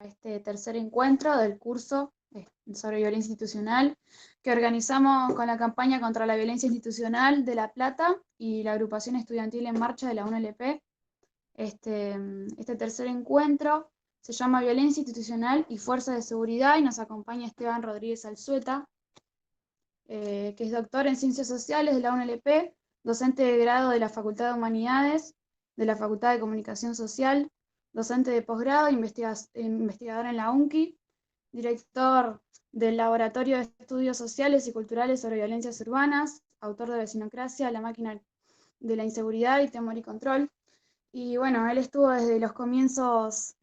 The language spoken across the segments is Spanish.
este tercer encuentro del curso sobre violencia institucional que organizamos con la campaña contra la violencia institucional de La Plata y la agrupación estudiantil en marcha de la UNLP. Este tercer encuentro se llama Violencia Institucional y Fuerza de Seguridad y nos acompaña Esteban Rodríguez Alzueta, que es doctor en Ciencias Sociales de la UNLP, docente de grado de la Facultad de Humanidades, de la Facultad de Comunicación Social, docente de posgrado, investigador en la UNCI, director del Laboratorio de Estudios Sociales y Culturales sobre Violencias Urbanas, autor de Vecinocracia, La máquina de la inseguridad y temor y control. Y bueno, él estuvo desde los comienzos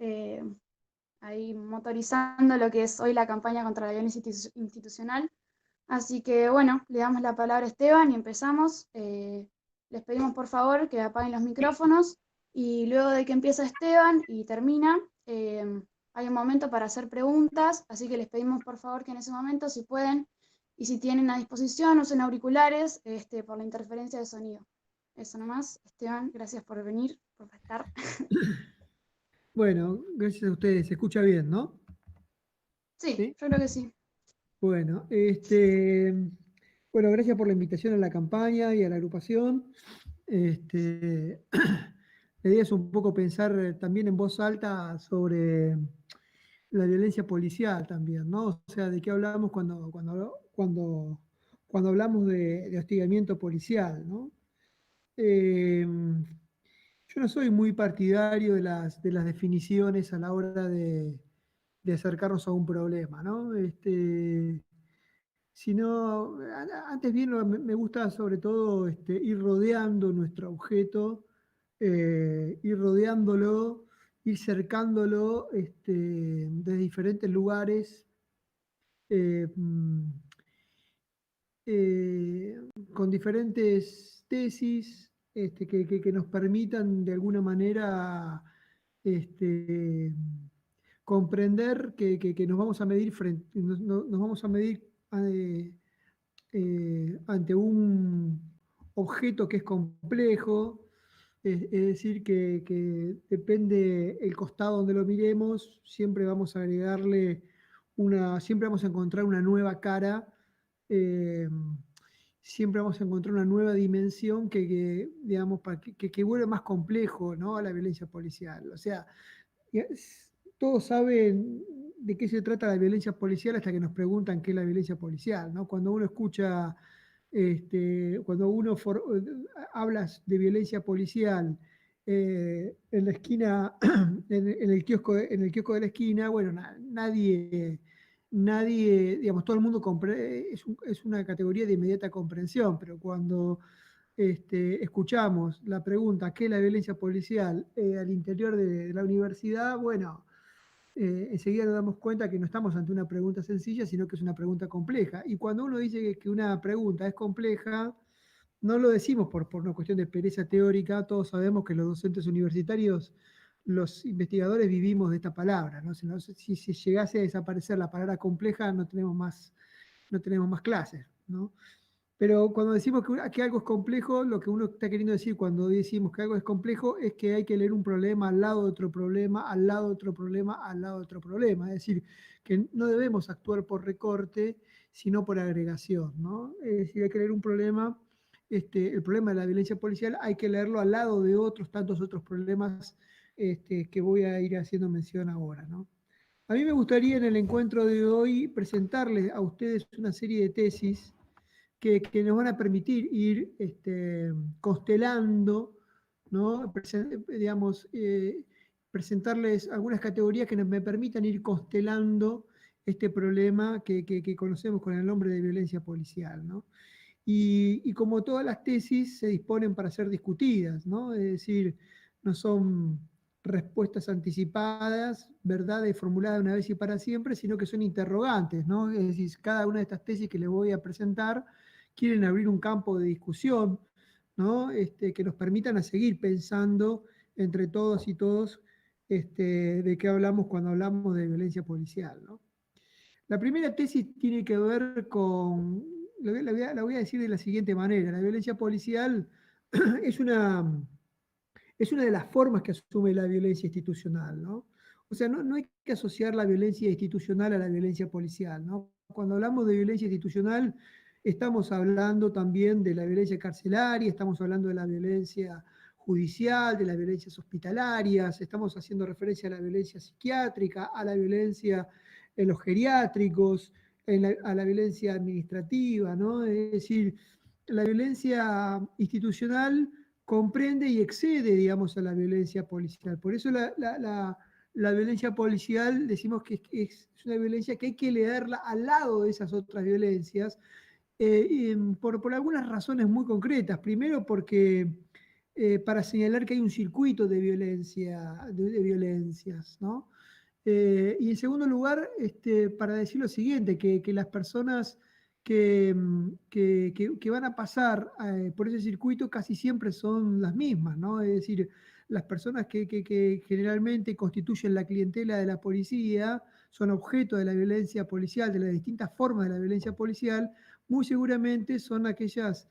ahí motorizando lo que es hoy la campaña contra la violencia institucional. Así que bueno, le damos la palabra a Esteban y empezamos. Les pedimos por favor que apaguen los micrófonos y luego de que empieza Esteban y termina, hay un momento para hacer preguntas, así que les pedimos por favor que en ese momento, si pueden y si tienen a disposición, usen auriculares por la interferencia de sonido. Eso nomás. Esteban, gracias por venir, por estar. Bueno, gracias a ustedes. Se escucha bien, ¿no? Sí, ¿Sí? yo creo que sí. Bueno, bueno, gracias por la invitación a la campaña y a la agrupación. La idea es un poco pensar también en voz alta sobre la violencia policial también, ¿no? O sea, de qué hablamos cuando hablamos de hostigamiento policial, ¿no? Eh, yo no soy muy partidario de las definiciones a la hora de acercarnos a un problema, ¿no? Sino, antes bien me gusta sobre todo ir rodeando nuestro objeto, ir rodeándolo, ir cercándolo de diferentes lugares, eh, mm, eh, con diferentes tesis que nos permitan de alguna manera este, comprender que nos vamos a medir nos vamos a medir eh, ante un objeto que es complejo, es decir, que depende el costado donde lo miremos, siempre vamos a encontrar una nueva cara, eh, siempre vamos a encontrar una nueva dimensión digamos, que vuelve más complejo, ¿no?, a la violencia policial. O sea, todos saben de qué se trata la violencia policial hasta que nos preguntan qué es la violencia policial, ¿no? Cuando uno escucha, cuando uno hablas de violencia policial en la esquina, en el kiosco de la esquina, bueno, nadie, digamos, todo el mundo es una categoría de inmediata comprensión, pero cuando escuchamos la pregunta, ¿qué es la violencia policial al interior de la universidad? Bueno, enseguida nos damos cuenta que no estamos ante una pregunta sencilla, sino que es una pregunta compleja. Y cuando uno dice que una pregunta es compleja, no lo decimos por una cuestión de pereza teórica, todos sabemos que los docentes universitarios, los investigadores vivimos de esta palabra, ¿no? Si llegase a desaparecer la palabra compleja, no tenemos más clases, ¿no? Pero cuando decimos que algo es complejo, lo que uno está queriendo decir cuando decimos que algo es complejo es que hay que leer un problema al lado de otro problema, al lado de otro problema, al lado de otro problema. Es decir, que no debemos actuar por recorte, sino por agregación, ¿no? Es decir, hay que leer un problema, el problema de la violencia policial, hay que leerlo al lado de tantos otros problemas que voy a ir haciendo mención ahora, ¿no? A mí me gustaría en el encuentro de hoy presentarles a ustedes una serie de tesis que nos van a permitir ir constelando, ¿no? Digamos, presentarles algunas categorías que me permitan ir constelando este problema que conocemos con el nombre de violencia policial, ¿no? Y como todas las tesis se disponen para ser discutidas, ¿no? Es decir, no son respuestas anticipadas, verdades formuladas una vez y para siempre, sino que son interrogantes, ¿no? Es decir, cada una de estas tesis que les voy a presentar quieren abrir un campo de discusión, ¿no? Que nos permitan a seguir pensando entre todos y todos de qué hablamos cuando hablamos de violencia policial, ¿no? La primera tesis tiene que ver con, la voy a decir de la siguiente manera: la violencia policial es una, es una de las formas que asume la violencia institucional, ¿no? O sea, no hay que asociar la violencia institucional a la violencia policial, ¿no? Cuando hablamos de violencia institucional, estamos hablando también de la violencia carcelaria, estamos hablando de la violencia judicial, de las violencias hospitalarias, estamos haciendo referencia a la violencia psiquiátrica, a la violencia en los geriátricos, a la violencia administrativa, ¿no? Es decir, la violencia institucional comprende y excede, digamos, a la violencia policial. Por eso la violencia policial decimos que es una violencia que hay que leerla al lado de esas otras violencias, por algunas razones muy concretas. Primero porque para señalar que hay un circuito de violencia, de violencias, ¿no? Y en segundo lugar, para decir lo siguiente, que las personas que van a pasar por ese circuito casi siempre son las mismas, ¿no? Es decir, las personas que generalmente constituyen la clientela de la policía son objeto de la violencia policial, de las distintas formas de la violencia policial, muy seguramente son aquellas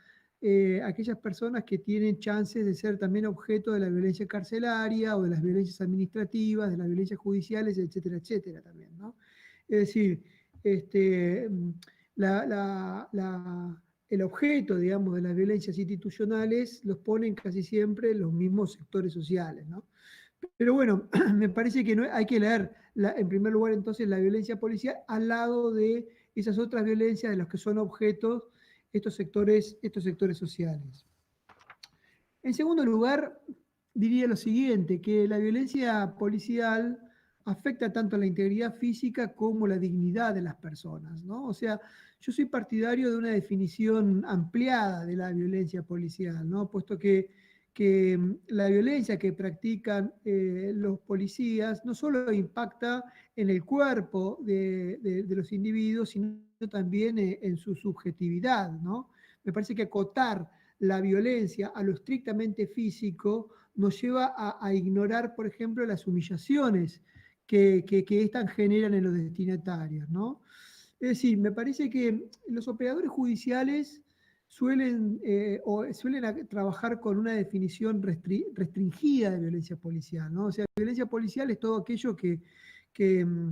personas que tienen chances de ser también objeto de la violencia carcelaria o de las violencias administrativas, de las violencias judiciales, etcétera, etcétera también, ¿no? Es decir, este, la, la, la, el objeto, digamos, de las violencias institucionales los ponen casi siempre los mismos sectores sociales, ¿no? Pero bueno, me parece que hay que leer, en primer lugar, entonces, la violencia policial al lado de esas otras violencias de las que son objetos estos sectores sociales. En segundo lugar, diría lo siguiente, que la violencia policial afecta tanto a la integridad física como la dignidad de las personas, ¿no? O sea, yo soy partidario de una definición ampliada de la violencia policial, ¿no? Puesto que la violencia que practican los policías no solo impacta en el cuerpo de los individuos, sino también en su subjetividad, ¿no? Me parece que acotar la violencia a lo estrictamente físico nos lleva a ignorar, por ejemplo, las humillaciones que éstas generan en los destinatarios, ¿no? Es decir, me parece que los operadores judiciales suelen trabajar con una definición restringida de violencia policial, ¿no? O sea, violencia policial es todo aquello que, que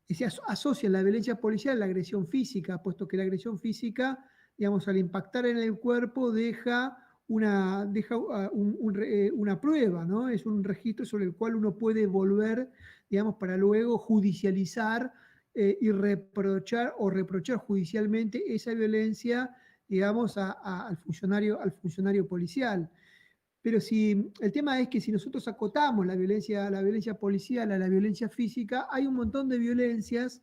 se asocia la violencia policial a la agresión física, puesto que la agresión física, digamos, al impactar en el cuerpo deja una prueba, ¿no? Es un registro sobre el cual uno puede volver, digamos, para luego judicializar y reprochar judicialmente esa violencia, digamos, al funcionario policial. Pero si el tema es que si nosotros acotamos la violencia policial a la violencia física, hay un montón de violencias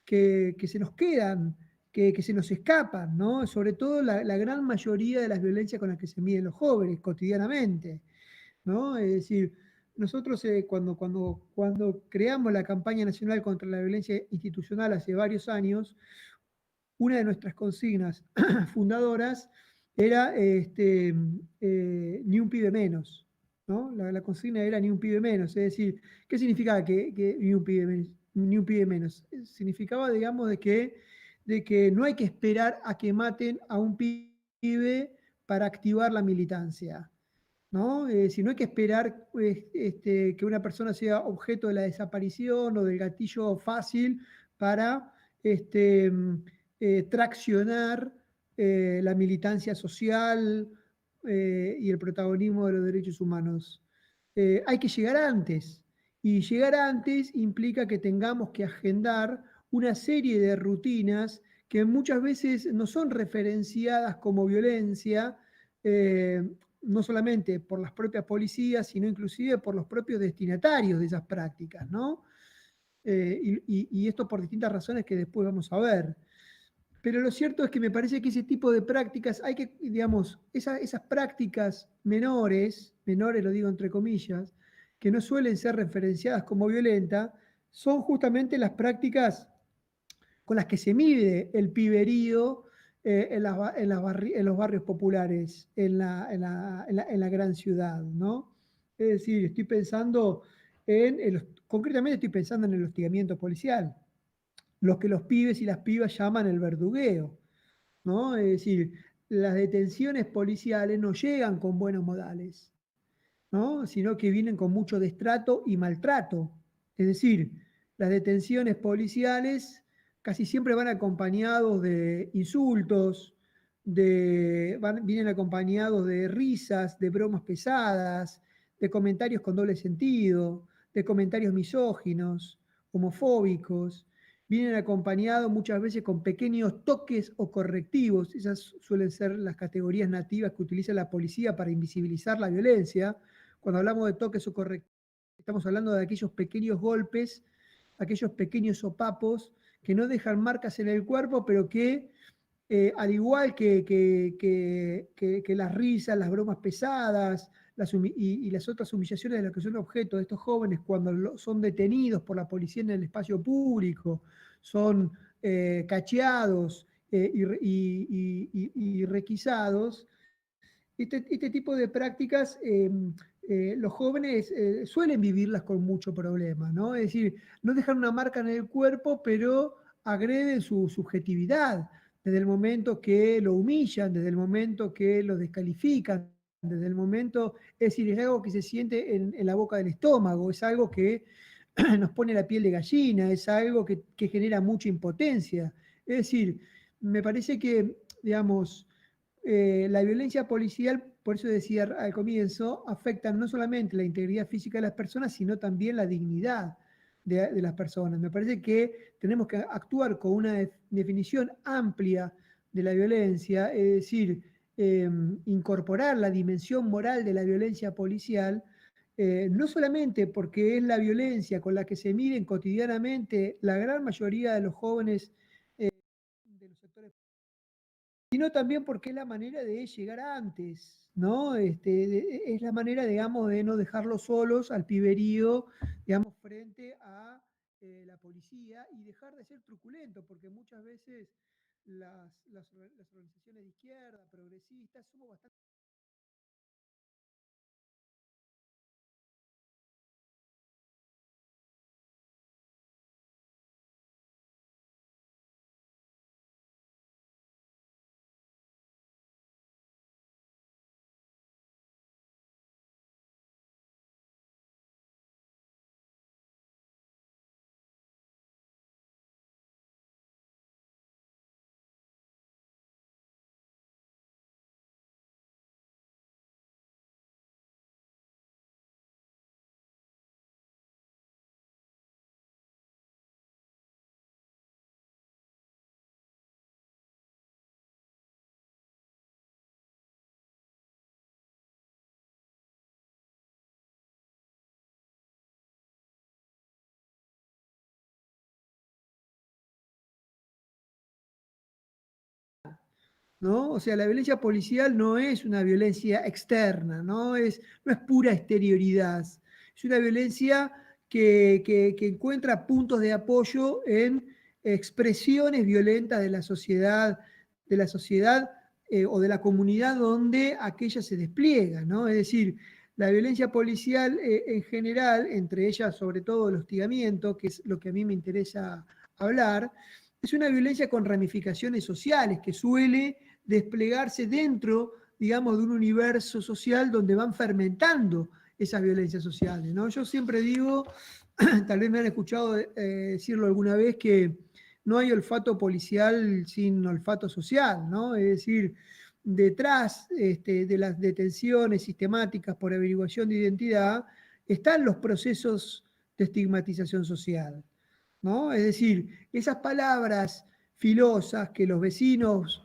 que se nos quedan, que se nos escapan, ¿no? Sobre todo la gran mayoría de las violencias con las que se miden los jóvenes cotidianamente, ¿no? Es decir, nosotros cuando creamos la campaña nacional contra la violencia institucional hace varios años, una de nuestras consignas fundadoras era ni un pibe menos, ¿no? La consigna era ni un pibe menos, es decir, ¿qué significaba que ni un pibe menos? Ni un pibe menos. Significaba, digamos, de que no hay que esperar a que maten a un pibe para activar la militancia, ¿no? Si no hay que esperar que una persona sea objeto de la desaparición o del gatillo fácil para traccionar la militancia social y el protagonismo de los derechos humanos. Hay que llegar antes, y llegar antes implica que tengamos que agendar una serie de rutinas que muchas veces no son referenciadas como violencia, eh, no solamente por las propias policías, sino inclusive por los propios destinatarios de esas prácticas, ¿no? Y esto por distintas razones que después vamos a ver. Pero lo cierto es que me parece que ese tipo de prácticas hay que, digamos, esas prácticas menores lo digo entre comillas, que no suelen ser referenciadas como violentas, son justamente las prácticas con las que se mide el piberío en los barrios populares, en la gran ciudad, ¿no? Es decir, concretamente estoy pensando en el hostigamiento policial, lo que los pibes y las pibas llaman el verdugueo, ¿no? Es decir, las detenciones policiales no llegan con buenos modales. ¿no? Sino que vienen con mucho destrato y maltrato. Es decir, las detenciones policiales casi siempre van acompañados de insultos, vienen acompañados de risas, de bromas pesadas, de comentarios con doble sentido, de comentarios misóginos, homofóbicos. Vienen acompañados muchas veces con pequeños toques o correctivos. Esas suelen ser las categorías nativas que utiliza la policía para invisibilizar la violencia. Cuando hablamos de toques o correctivos, estamos hablando de aquellos pequeños golpes, aquellos pequeños sopapos que no dejan marcas en el cuerpo, pero que, al igual que las risas, las bromas pesadas y las otras humillaciones de las que son objeto de estos jóvenes cuando son detenidos por la policía en el espacio público, son cacheados y requisados, este tipo de prácticas, los jóvenes suelen vivirlas con mucho problema, ¿no? Es decir, no dejan una marca en el cuerpo, pero agreden su subjetividad, desde el momento que lo humillan, desde el momento que lo descalifican, desde el momento, es decir, es algo que se siente en la boca del estómago, es algo que nos pone la piel de gallina, es algo que genera mucha impotencia. Es decir, me parece que, digamos, la violencia policial, por eso decía al comienzo, afecta no solamente la integridad física de las personas, sino también la dignidad de las personas. Me parece que tenemos que actuar con una definición amplia de la violencia, es decir, incorporar la dimensión moral de la violencia policial, no solamente porque es la violencia con la que se miden cotidianamente la gran mayoría de los jóvenes de los sectores, sino también porque es la manera de llegar antes, ¿no? Es la manera, digamos, de no dejarlos solos al piberío, digamos, frente a la policía y dejar de ser truculento, porque muchas veces las organizaciones de izquierda, progresistas, somos bastante... ¿No? O sea, la violencia policial no es una violencia externa, no es pura exterioridad, es una violencia que encuentra puntos de apoyo en expresiones violentas de la sociedad o de la comunidad donde aquella se despliega, ¿no? Es decir, la violencia policial en general, entre ellas sobre todo el hostigamiento, que es lo que a mí me interesa hablar, es una violencia con ramificaciones sociales que suele desplegarse dentro, digamos, de un universo social donde van fermentando esas violencias sociales, ¿no? Yo siempre digo, tal vez me han escuchado decirlo alguna vez, que no hay olfato policial sin olfato social, ¿no? Es decir, detrás de las detenciones sistemáticas por averiguación de identidad están los procesos de estigmatización social, ¿no? Es decir, esas palabras filosas que los vecinos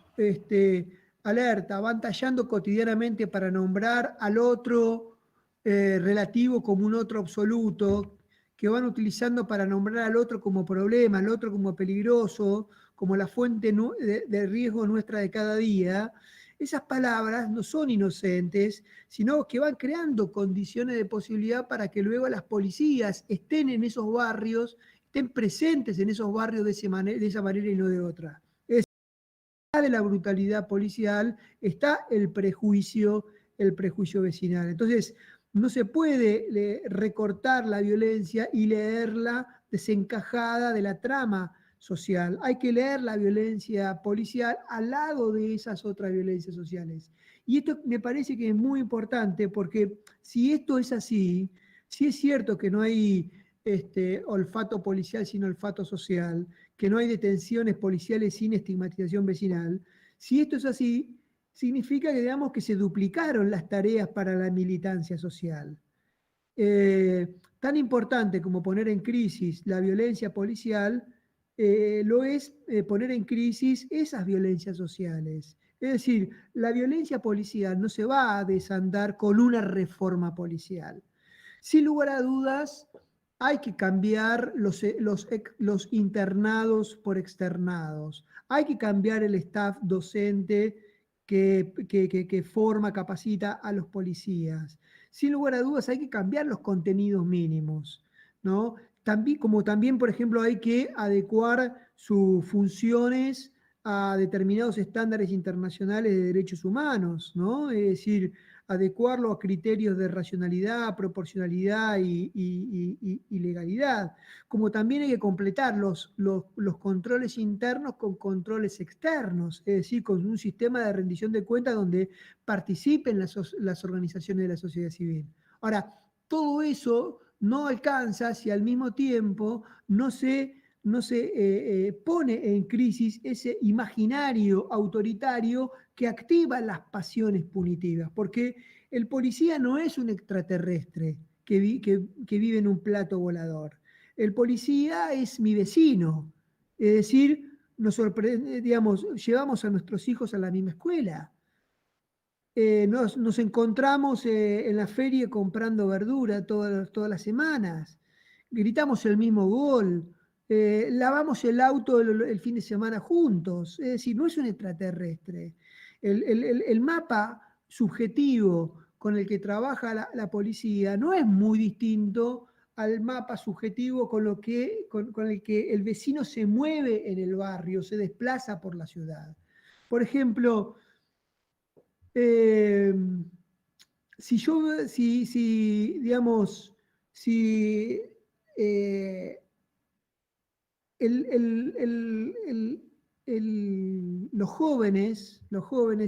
alerta, van tallando cotidianamente para nombrar al otro relativo como un otro absoluto, que van utilizando para nombrar al otro como problema, al otro como peligroso, como la fuente de riesgo nuestra de cada día. Esas palabras no son inocentes, sino que van creando condiciones de posibilidad para que luego las policías estén en esos barrios, estén presentes en esos barrios de esa manera y no de otra. Es de la brutalidad policial está el prejuicio vecinal. Entonces, no se puede recortar la violencia y leerla desencajada de la trama social. Hay que leer la violencia policial al lado de esas otras violencias sociales. Y esto me parece que es muy importante porque si esto es así, si es cierto que no hay olfato policial sin olfato social, que no hay detenciones policiales sin estigmatización vecinal, si esto es así, significa que, digamos, que se duplicaron las tareas para la militancia social. Tan importante como poner en crisis la violencia policial, lo es poner en crisis esas violencias sociales. Es decir, la violencia policial no se va a desandar con una reforma policial. Sin lugar a dudas, hay que cambiar los internados por externados. Hay que cambiar el staff docente que forma, capacita a los policías. Sin lugar a dudas, hay que cambiar los contenidos mínimos, ¿no? También, como también, por ejemplo, hay que adecuar sus funciones a determinados estándares internacionales de derechos humanos, ¿no? Es decir, adecuarlo a criterios de racionalidad, proporcionalidad y legalidad. Como también hay que completar los controles internos con controles externos, es decir, con un sistema de rendición de cuentas donde participen las organizaciones de la sociedad civil. Ahora, todo eso no alcanza si al mismo tiempo no se pone en crisis ese imaginario autoritario que activa las pasiones punitivas, porque el policía no es un extraterrestre que vive en un plato volador. El policía es mi vecino, es decir, digamos, llevamos a nuestros hijos a la misma escuela. Nos encontramos en la feria comprando verdura todas las semanas, gritamos el mismo gol, lavamos el auto el fin de semana juntos, es decir, no es un extraterrestre. El mapa subjetivo con el que trabaja la policía no es muy distinto al mapa subjetivo con el que el vecino se mueve en el barrio, se desplaza por la ciudad. Por ejemplo, eh, digamos, si eh, los jóvenes,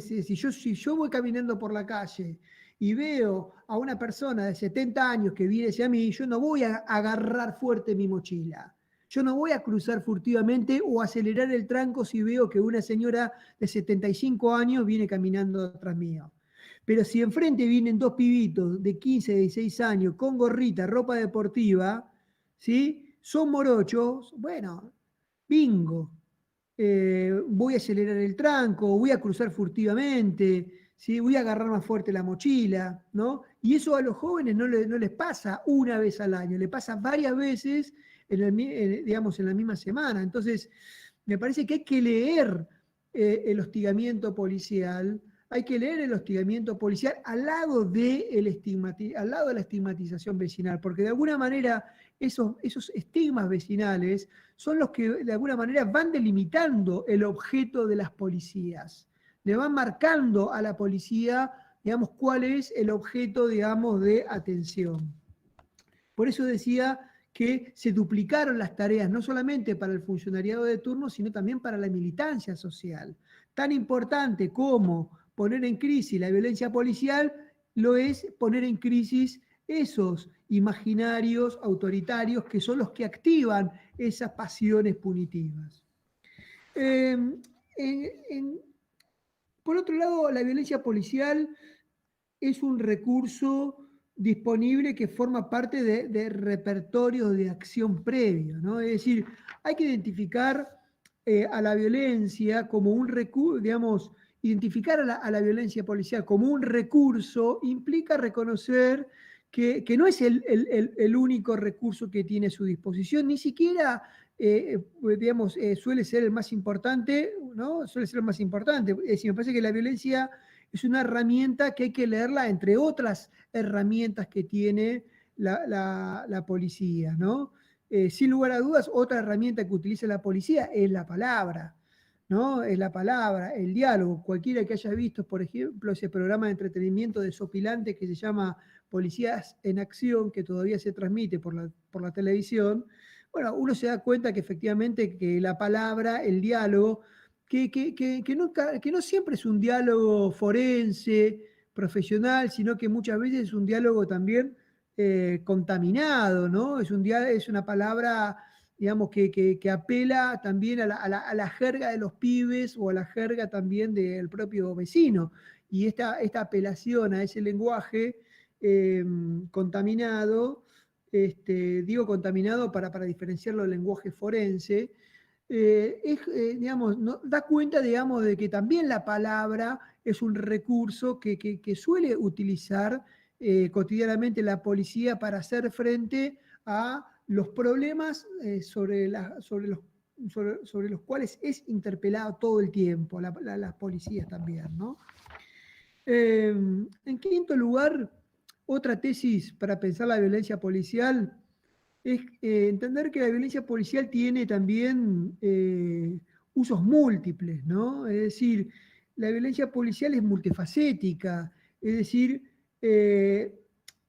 si yo voy caminando por la calle y veo a una persona de 70 años que viene hacia mí, yo no voy a agarrar fuerte mi mochila. Yo no voy a cruzar furtivamente o acelerar el tranco si veo que una señora de 75 años viene caminando atrás mío. Pero si enfrente vienen dos pibitos de 15, 16 años con gorrita, ropa deportiva, ¿sí? Son morochos, bueno, bingo. Voy a acelerar el tranco, voy a cruzar furtivamente, ¿sí? Voy a agarrar más fuerte la mochila, ¿no? Y eso a los jóvenes no les pasa una vez al año, le pasa varias veces digamos, en la misma semana. Entonces, me parece que hay que leer el hostigamiento policial, hay que leer el hostigamiento policial al lado de la estigmatización vecinal, porque de alguna manera esos estigmas vecinales son los que de alguna manera van delimitando el objeto de las policías, le van marcando a la policía, digamos, cuál es el objeto, digamos, de atención. Por eso decía que se duplicaron las tareas, no solamente para el funcionariado de turno, sino también para la militancia social. Tan importante como poner en crisis la violencia policial, lo es poner en crisis esos imaginarios autoritarios que son los que activan esas pasiones punitivas. Eh, en, en, por otro lado, la violencia policial es un recurso disponible que forma parte de repertorios de acción previo, ¿no? Es decir, hay que identificar a la violencia como un recurso, digamos, identificar a la violencia policial como un recurso implica reconocer que no es el único recurso que tiene a su disposición, ni siquiera, digamos, suele ser el más importante, ¿no? Suele ser el más importante. Es decir, me parece que la violencia es una herramienta que hay que leerla entre otras herramientas que tiene la policía, ¿no? Sin lugar a dudas, otra herramienta que utiliza la policía es la palabra, ¿no? Es la palabra, el diálogo. Cualquiera que haya visto, por ejemplo, ese programa de entretenimiento desopilante que se llama Policías en Acción, que todavía se transmite por la televisión, bueno, uno se da cuenta que efectivamente que la palabra, el diálogo, que no siempre es un diálogo forense, profesional, sino que muchas veces es un diálogo también contaminado, ¿no? Es una palabra, digamos, que apela también a la jerga de los pibes o a la jerga también del propio vecino. Y esta apelación a ese lenguaje contaminado, digo contaminado para diferenciarlo del lenguaje forense, digamos, da cuenta, digamos, de que también la palabra es un recurso que suele utilizar cotidianamente la policía para hacer frente a los problemas sobre los cuales es interpelado todo el tiempo las policías también, ¿no? En quinto lugar, otra tesis para pensar la violencia policial es entender que la violencia policial tiene también usos múltiples, ¿no? Es decir, la violencia policial es multifacética, es decir, eh,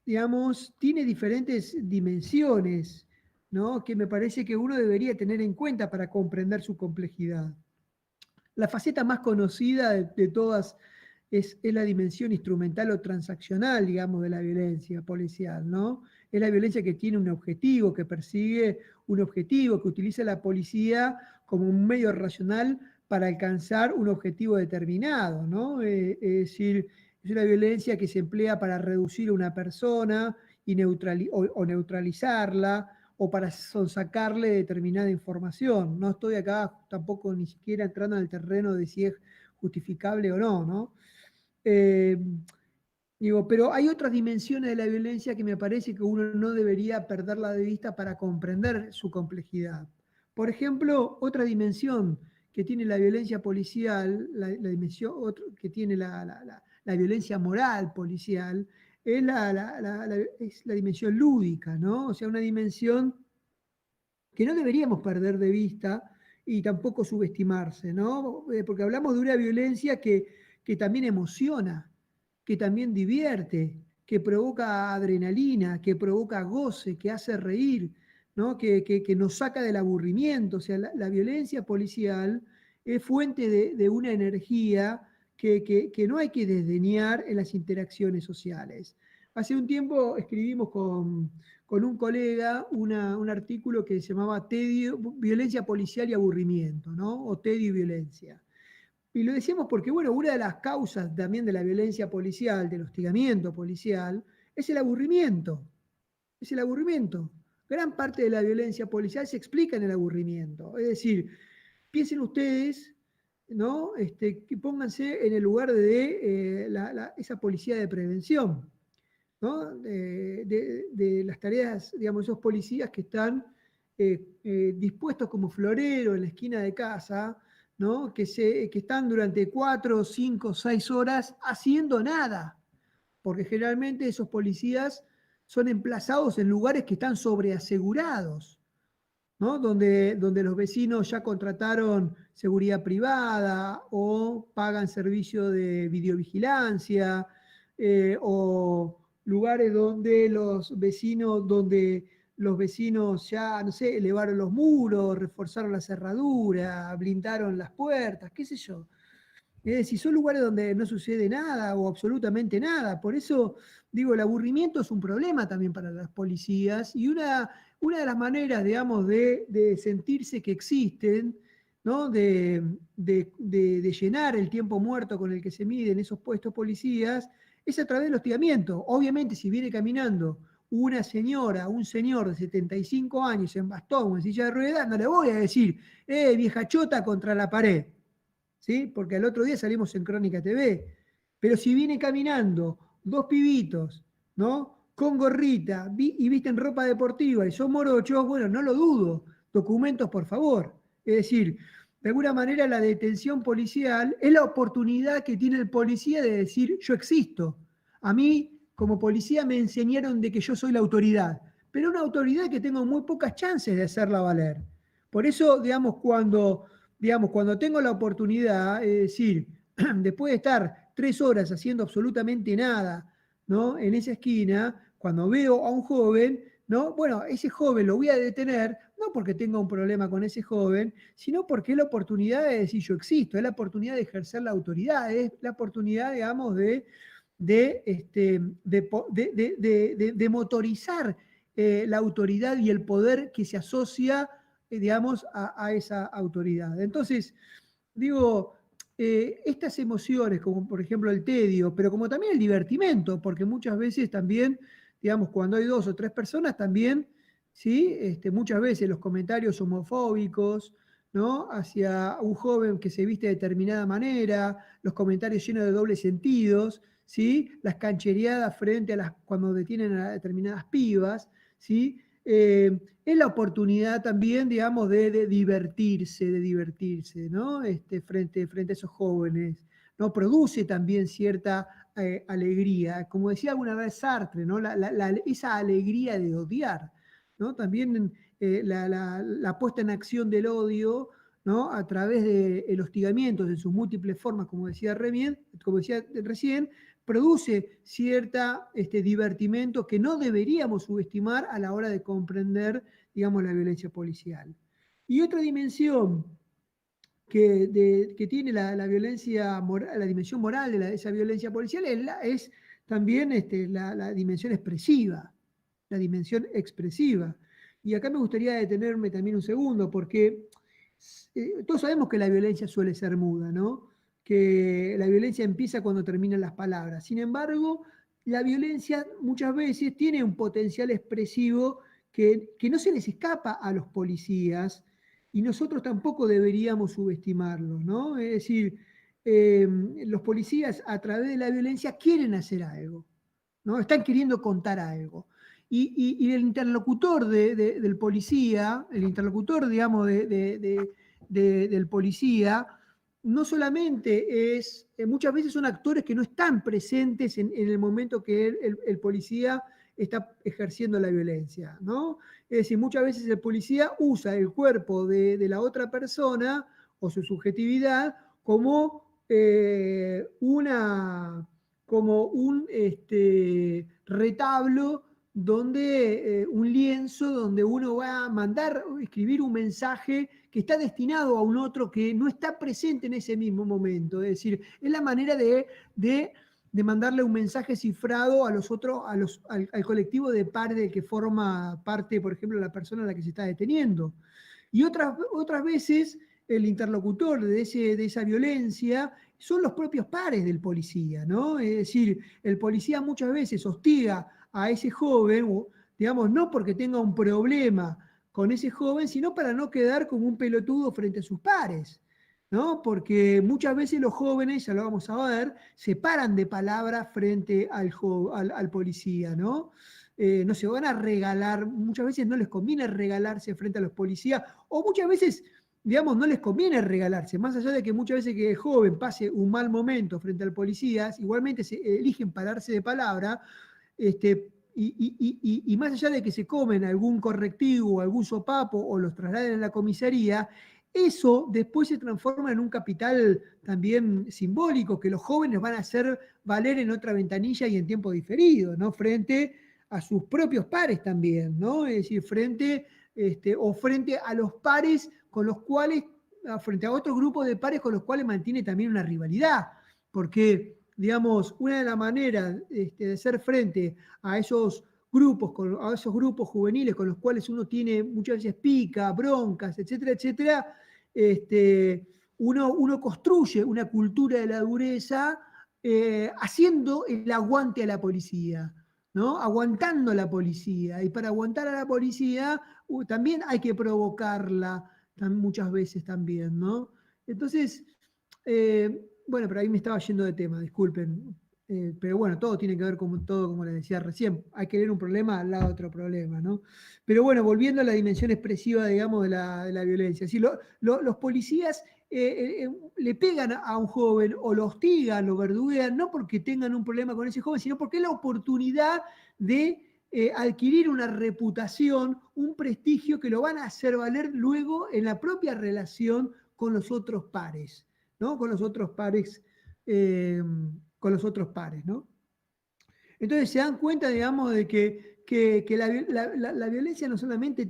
digamos, tiene diferentes dimensiones, ¿no? Que me parece que uno debería tener en cuenta para comprender su complejidad. La faceta más conocida de todas es la dimensión instrumental o transaccional, digamos, de la violencia policial, ¿no? Es la violencia que tiene un objetivo, que persigue un objetivo, que utiliza la policía como un medio racional para alcanzar un objetivo determinado, ¿no? Es decir, es una violencia que se emplea para reducir a una persona o neutralizarla, o para sonsacarle determinada información. No estoy acá tampoco ni siquiera entrando en el terreno de si es justificable o no, ¿no? Eh, Digo, pero hay otras dimensiones de la violencia que me parece que uno no debería perderla de vista para comprender su complejidad. Por ejemplo, otra dimensión que tiene la violencia policial, la dimensión que tiene la violencia moral policial, es es la dimensión lúdica, ¿no? O sea, una dimensión que no deberíamos perder de vista y tampoco subestimarse, ¿no? Porque hablamos de una violencia que también emociona, que también divierte, que provoca adrenalina, que provoca goce, que hace reír, ¿no? Que nos saca del aburrimiento. O sea, la violencia policial es fuente de una energía que no hay que desdeñar en las interacciones sociales. Hace un tiempo escribimos con un colega un artículo que se llamaba Tedio, Violencia Policial y Aburrimiento, ¿no? O Tedio y Violencia. Y lo decíamos porque, bueno, una de las causas también de la violencia policial, del hostigamiento policial, es el aburrimiento. Es el aburrimiento. Gran parte de la violencia policial se explica en el aburrimiento. Es decir, piensen ustedes, ¿no? Que pónganse en el lugar de esa policía de prevención, ¿no? De las tareas, digamos, esos policías que están dispuestos como florero en la esquina de casa, ¿no? Que están durante 4, 5, 6 horas haciendo nada, porque generalmente esos policías son emplazados en lugares que están sobreasegurados, ¿no? Donde los vecinos ya contrataron seguridad privada o pagan servicio de videovigilancia, o lugares donde los vecinos ya, no sé, elevaron los muros, reforzaron la cerradura, blindaron las puertas, qué sé yo. Es decir, son lugares donde no sucede nada o absolutamente nada. Por eso, digo, el aburrimiento es un problema también para las policías y una de las maneras, digamos, de sentirse que existen, ¿no? De llenar el tiempo muerto con el que se miden esos puestos policías, es a través del hostigamiento. Obviamente, si viene caminando una señora, un señor de 75 años en bastón o en silla de ruedas, no le voy a decir, vieja chota contra la pared. ¿Sí? Porque al otro día salimos en Crónica TV. Pero si viene caminando dos pibitos, ¿no? Con gorrita y visten ropa deportiva y son morochos, bueno, no lo dudo. Documentos, por favor. Es decir, de alguna manera la detención policial es la oportunidad que tiene el policía de decir, yo existo. A mí, como policía, me enseñaron de que yo soy la autoridad, pero una autoridad que tengo muy pocas chances de hacerla valer. Por eso, cuando tengo la oportunidad, es decir, después de estar 3 horas haciendo absolutamente nada, ¿no? En esa esquina, cuando veo a un joven, ¿no? Bueno, ese joven lo voy a detener, no no porque tenga un problema con ese joven, sino porque es la oportunidad de decir yo existo, es la oportunidad de ejercer la autoridad, es la oportunidad, digamos, de motorizar la autoridad y el poder que se asocia, digamos, a esa autoridad. Entonces, digo, estas emociones, como por ejemplo el tedio, pero como también el divertimento, porque muchas veces también, digamos, cuando hay dos o tres personas, también, ¿sí? Muchas veces los comentarios homofóbicos, ¿no? Hacia un joven que se viste de determinada manera, los comentarios llenos de dobles sentidos, ¿sí? Las canchereadas frente a cuando detienen a determinadas pibas, ¿sí? Es la oportunidad también, digamos, de divertirse, ¿no? Frente a esos jóvenes, ¿no? Produce también cierta alegría, como decía alguna vez Sartre, ¿no? Esa alegría de odiar, ¿no? También la puesta en acción del odio, ¿no? A través del hostigamiento en sus múltiples formas, como decía recién, produce cierta divertimento que no deberíamos subestimar a la hora de comprender, digamos, la violencia policial. Y otra dimensión que tiene la violencia moral, la dimensión moral de esa violencia policial es también la dimensión expresiva, la dimensión expresiva. Y acá me gustaría detenerme también un segundo, porque todos sabemos que la violencia suele ser muda, ¿no? Que la violencia empieza cuando terminan las palabras. Sin embargo, la violencia muchas veces tiene un potencial expresivo que no se les escapa a los policías y nosotros tampoco deberíamos subestimarlo, ¿no? Es decir, los policías a través de la violencia quieren hacer algo, ¿no? Están queriendo contar algo. Y el interlocutor del policía, el interlocutor, digamos, del policía, no solamente muchas veces son actores que no están presentes en el momento que el policía está ejerciendo la violencia, ¿no? Es decir, muchas veces el policía usa el cuerpo de la otra persona o su subjetividad como como un retablo un lienzo donde uno va a mandar, escribir un mensaje que está destinado a un otro que no está presente en ese mismo momento. Es decir, es la manera de mandarle un mensaje cifrado a los otros, al colectivo de pares del que forma parte, por ejemplo, la persona a la que se está deteniendo. Y otras veces el interlocutor de esa violencia son los propios pares del policía, ¿no? Es decir, el policía muchas veces hostiga a ese joven, digamos, no porque tenga un problema con ese joven, sino para no quedar como un pelotudo frente a sus pares, ¿no? Porque muchas veces los jóvenes, ya lo vamos a ver, se paran de palabra frente al policía, ¿no? No se van a regalar, muchas veces no les conviene regalarse frente a los policías, o muchas veces, digamos, no les conviene regalarse, más allá de que muchas veces que el joven pase un mal momento frente al policía, igualmente eligen pararse de palabra, y más allá de que se comen algún correctivo, algún sopapo o los trasladen a la comisaría, eso después se transforma en un capital también simbólico que los jóvenes van a hacer valer en otra ventanilla y en tiempo diferido, ¿no? Frente a sus propios pares también, ¿no? Es decir, frente a los pares con los cuales, frente a otro grupo de pares con los cuales mantiene también una rivalidad, porque, digamos, una de las maneras de hacer frente a esos grupos juveniles con los cuales uno tiene muchas veces pica, broncas, etcétera, etcétera, uno construye una cultura de la dureza haciendo el aguante a la policía, ¿no? Aguantando a la policía. Y para aguantar a la policía también hay que provocarla muchas veces también, ¿no? Entonces, bueno, pero ahí me estaba yendo de tema, disculpen. Pero bueno, todo tiene que ver con todo, como les decía recién. Hay que ver un problema al lado de otro problema, ¿no? Pero bueno, volviendo a la dimensión expresiva, digamos, de la violencia. Si los policías le pegan a un joven o lo hostigan, lo verduguean, no porque tengan un problema con ese joven, sino porque es la oportunidad de adquirir una reputación, un prestigio que lo van a hacer valer luego en la propia relación con los otros pares, ¿no? Con los otros pares, ¿no? Entonces se dan cuenta, digamos, de que que la violencia no solamente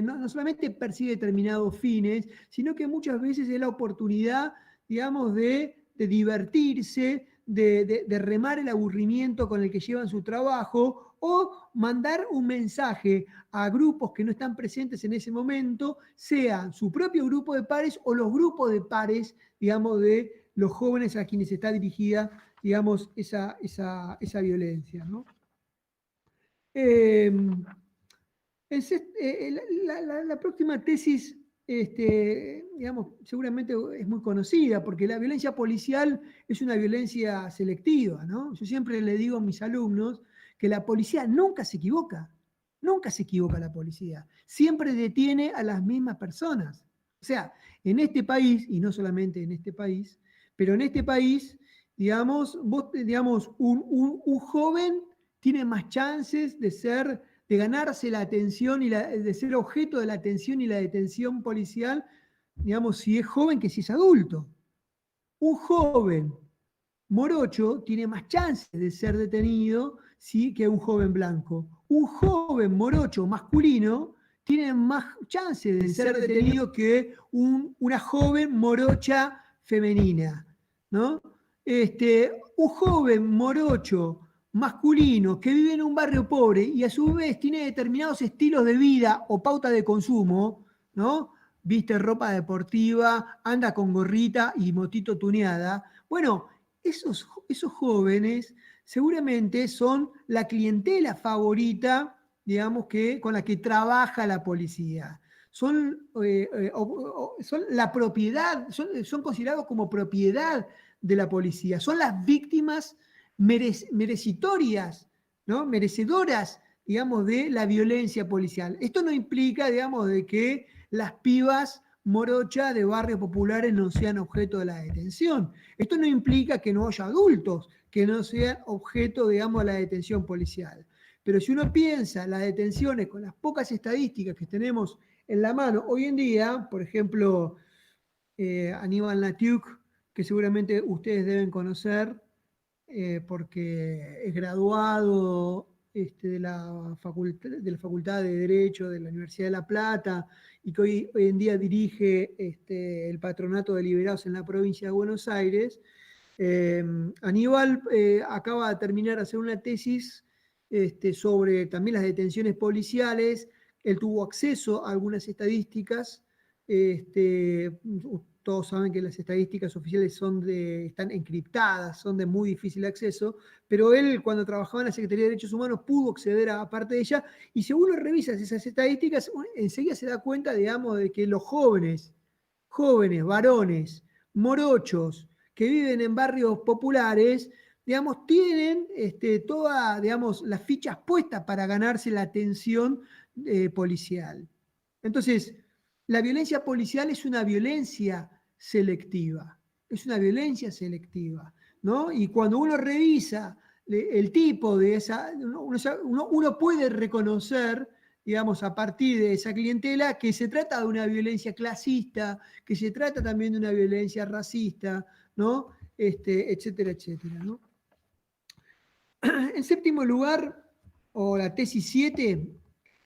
no solamente persigue determinados fines, sino que muchas veces es la oportunidad, digamos, de divertirse, de remar el aburrimiento con el que llevan su trabajo, o mandar un mensaje a grupos que no están presentes en ese momento, sea su propio grupo de pares o los grupos de pares, digamos, de los jóvenes a quienes está dirigida, digamos, esa violencia, ¿no? Eh, la próxima tesis, digamos, seguramente es muy conocida, porque la violencia policial es una violencia selectiva, ¿no? Yo siempre le digo a mis alumnos que la policía nunca se equivoca la policía, siempre detiene a las mismas personas. O sea, en este país, y no solamente en este país, pero en este país, digamos, un joven tiene más chances de ganarse la atención de ser objeto de la atención y la detención policial, digamos, si es joven que si es adulto. Un joven morocho tiene más chances de ser detenido que un joven blanco. Un joven morocho masculino tiene más chances de ser detenido que una joven morocha femenina, ¿no? Un joven morocho masculino que vive en un barrio pobre y a su vez tiene determinados estilos de vida o pauta de consumo, ¿no? Viste ropa deportiva, anda con gorrita y motito tuneada. Bueno, esos jóvenes seguramente son la clientela favorita, digamos, con la que trabaja la policía. Son la propiedad, son considerados como propiedad de la policía, son las víctimas merecitorias, ¿no? Merecedoras, digamos, de la violencia policial. Esto no implica, digamos, de que las pibas morocha de barrios populares no sean objeto de la detención. Esto no implica que no haya adultos que no sean objeto, digamos, de la detención policial. Pero si uno piensa las detenciones con las pocas estadísticas que tenemos en la mano hoy en día, por ejemplo, Aníbal Natiuk, que seguramente ustedes deben conocer, porque es graduado de la Facultad de Derecho de la Universidad de La Plata y que hoy en día dirige el Patronato de Liberados en la provincia de Buenos Aires. Aníbal acaba de terminar de hacer una tesis sobre también las detenciones policiales. Él tuvo acceso a algunas estadísticas. Todos saben que las estadísticas oficiales están encriptadas, son de muy difícil acceso, pero él cuando trabajaba en la Secretaría de Derechos Humanos pudo acceder a parte de ella, y si uno revisa esas estadísticas, enseguida se da cuenta, digamos, de que los jóvenes, varones, morochos, que viven en barrios populares, digamos, tienen todas, digamos, las fichas puestas para ganarse la atención policial. Entonces, la violencia policial es una violencia selectiva, ¿no? Y cuando uno revisa el tipo de uno puede reconocer, digamos, a partir de esa clientela, que se trata de una violencia clasista, que se trata también de una violencia racista, ¿no? Etcétera, etcétera, ¿no? En séptimo lugar, o la tesis 7,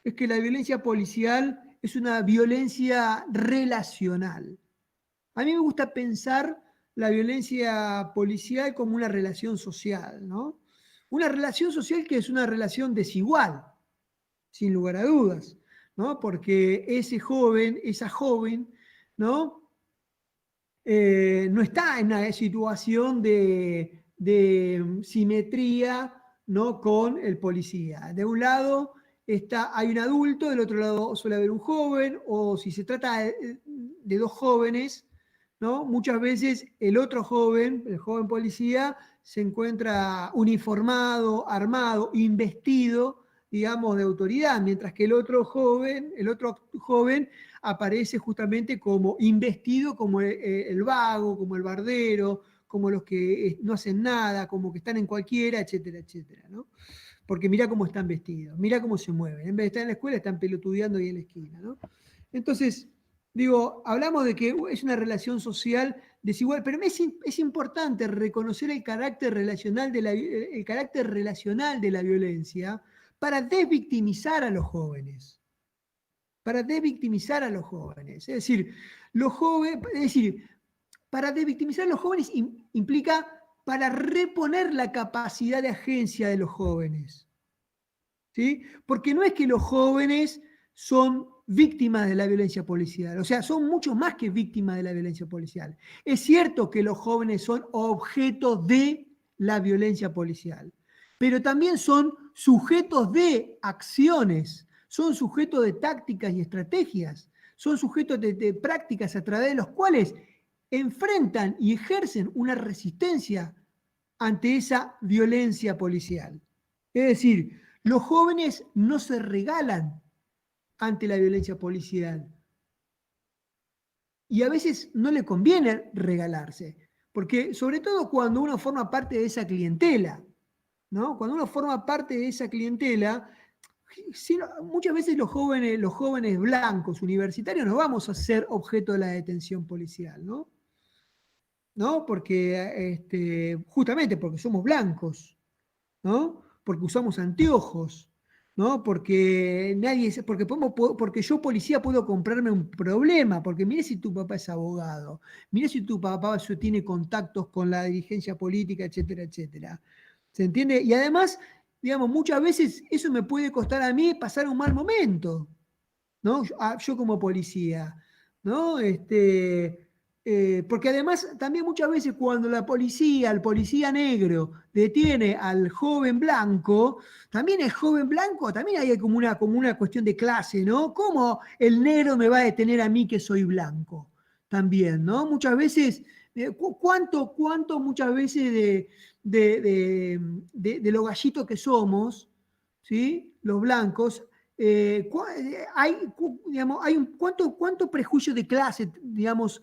es que la violencia policial es una violencia relacional. A mí me gusta pensar la violencia policial como una relación social, ¿no? Una relación social que es una relación desigual, sin lugar a dudas, ¿no? Porque ese joven, esa joven, ¿no? No está en una situación de simetría, ¿no? Con el policía. De un lado hay un adulto, del otro lado suele haber un joven, o si se trata de dos jóvenes, ¿no? Muchas veces el otro joven, el joven policía, se encuentra uniformado, armado, investido, digamos, de autoridad, mientras que el otro joven aparece justamente como investido como el vago, como el bardero, como los que no hacen nada, como que están en cualquiera, etcétera, etcétera, ¿no? Porque mirá cómo están vestidos, mirá cómo se mueven. En vez de estar en la escuela, están pelotudeando ahí en la esquina, ¿no? Entonces, digo, hablamos de que es una relación social desigual, pero es importante reconocer el carácter relacional de la violencia, para desvictimizar a los jóvenes. Para desvictimizar a los jóvenes. Es decir, para desvictimizar a los jóvenes implica para reponer la capacidad de agencia de los jóvenes. ¿Sí? Porque no es que los jóvenes son víctimas de la violencia policial, o sea, son mucho más que víctimas de la violencia policial. Es cierto que los jóvenes son objeto de la violencia policial, pero también son sujetos de acciones, son sujetos de tácticas y estrategias, son sujetos de prácticas a través de los cuales enfrentan y ejercen una resistencia ante esa violencia policial. Es decir, los jóvenes no se regalan ante la violencia policial. Y a veces no le conviene regalarse, porque sobre todo cuando uno forma parte de esa clientela, ¿no? Cuando uno forma parte de esa clientela, muchas veces los jóvenes blancos universitarios no vamos a ser objeto de la detención policial, ¿no? ¿No? Porque, justamente porque somos blancos, ¿no? Porque usamos anteojos, ¿no? Porque yo policía puedo comprarme un problema, porque mire si tu papá es abogado, mire si tu papá tiene contactos con la dirigencia política, etcétera, etcétera. ¿Se entiende? Y además, digamos, muchas veces eso me puede costar a mí pasar un mal momento, ¿no? Yo como policía, ¿no? Porque además también muchas veces cuando el policía negro detiene al joven blanco, también el joven blanco, también hay como una cuestión de clase, ¿no? ¿Cómo el negro me va a detener a mí que soy blanco? También, ¿no? Muchas veces, ¿cuánto muchas veces de los gallitos que somos, ¿sí? Los blancos, ¿cuánto prejuicio de clase, digamos,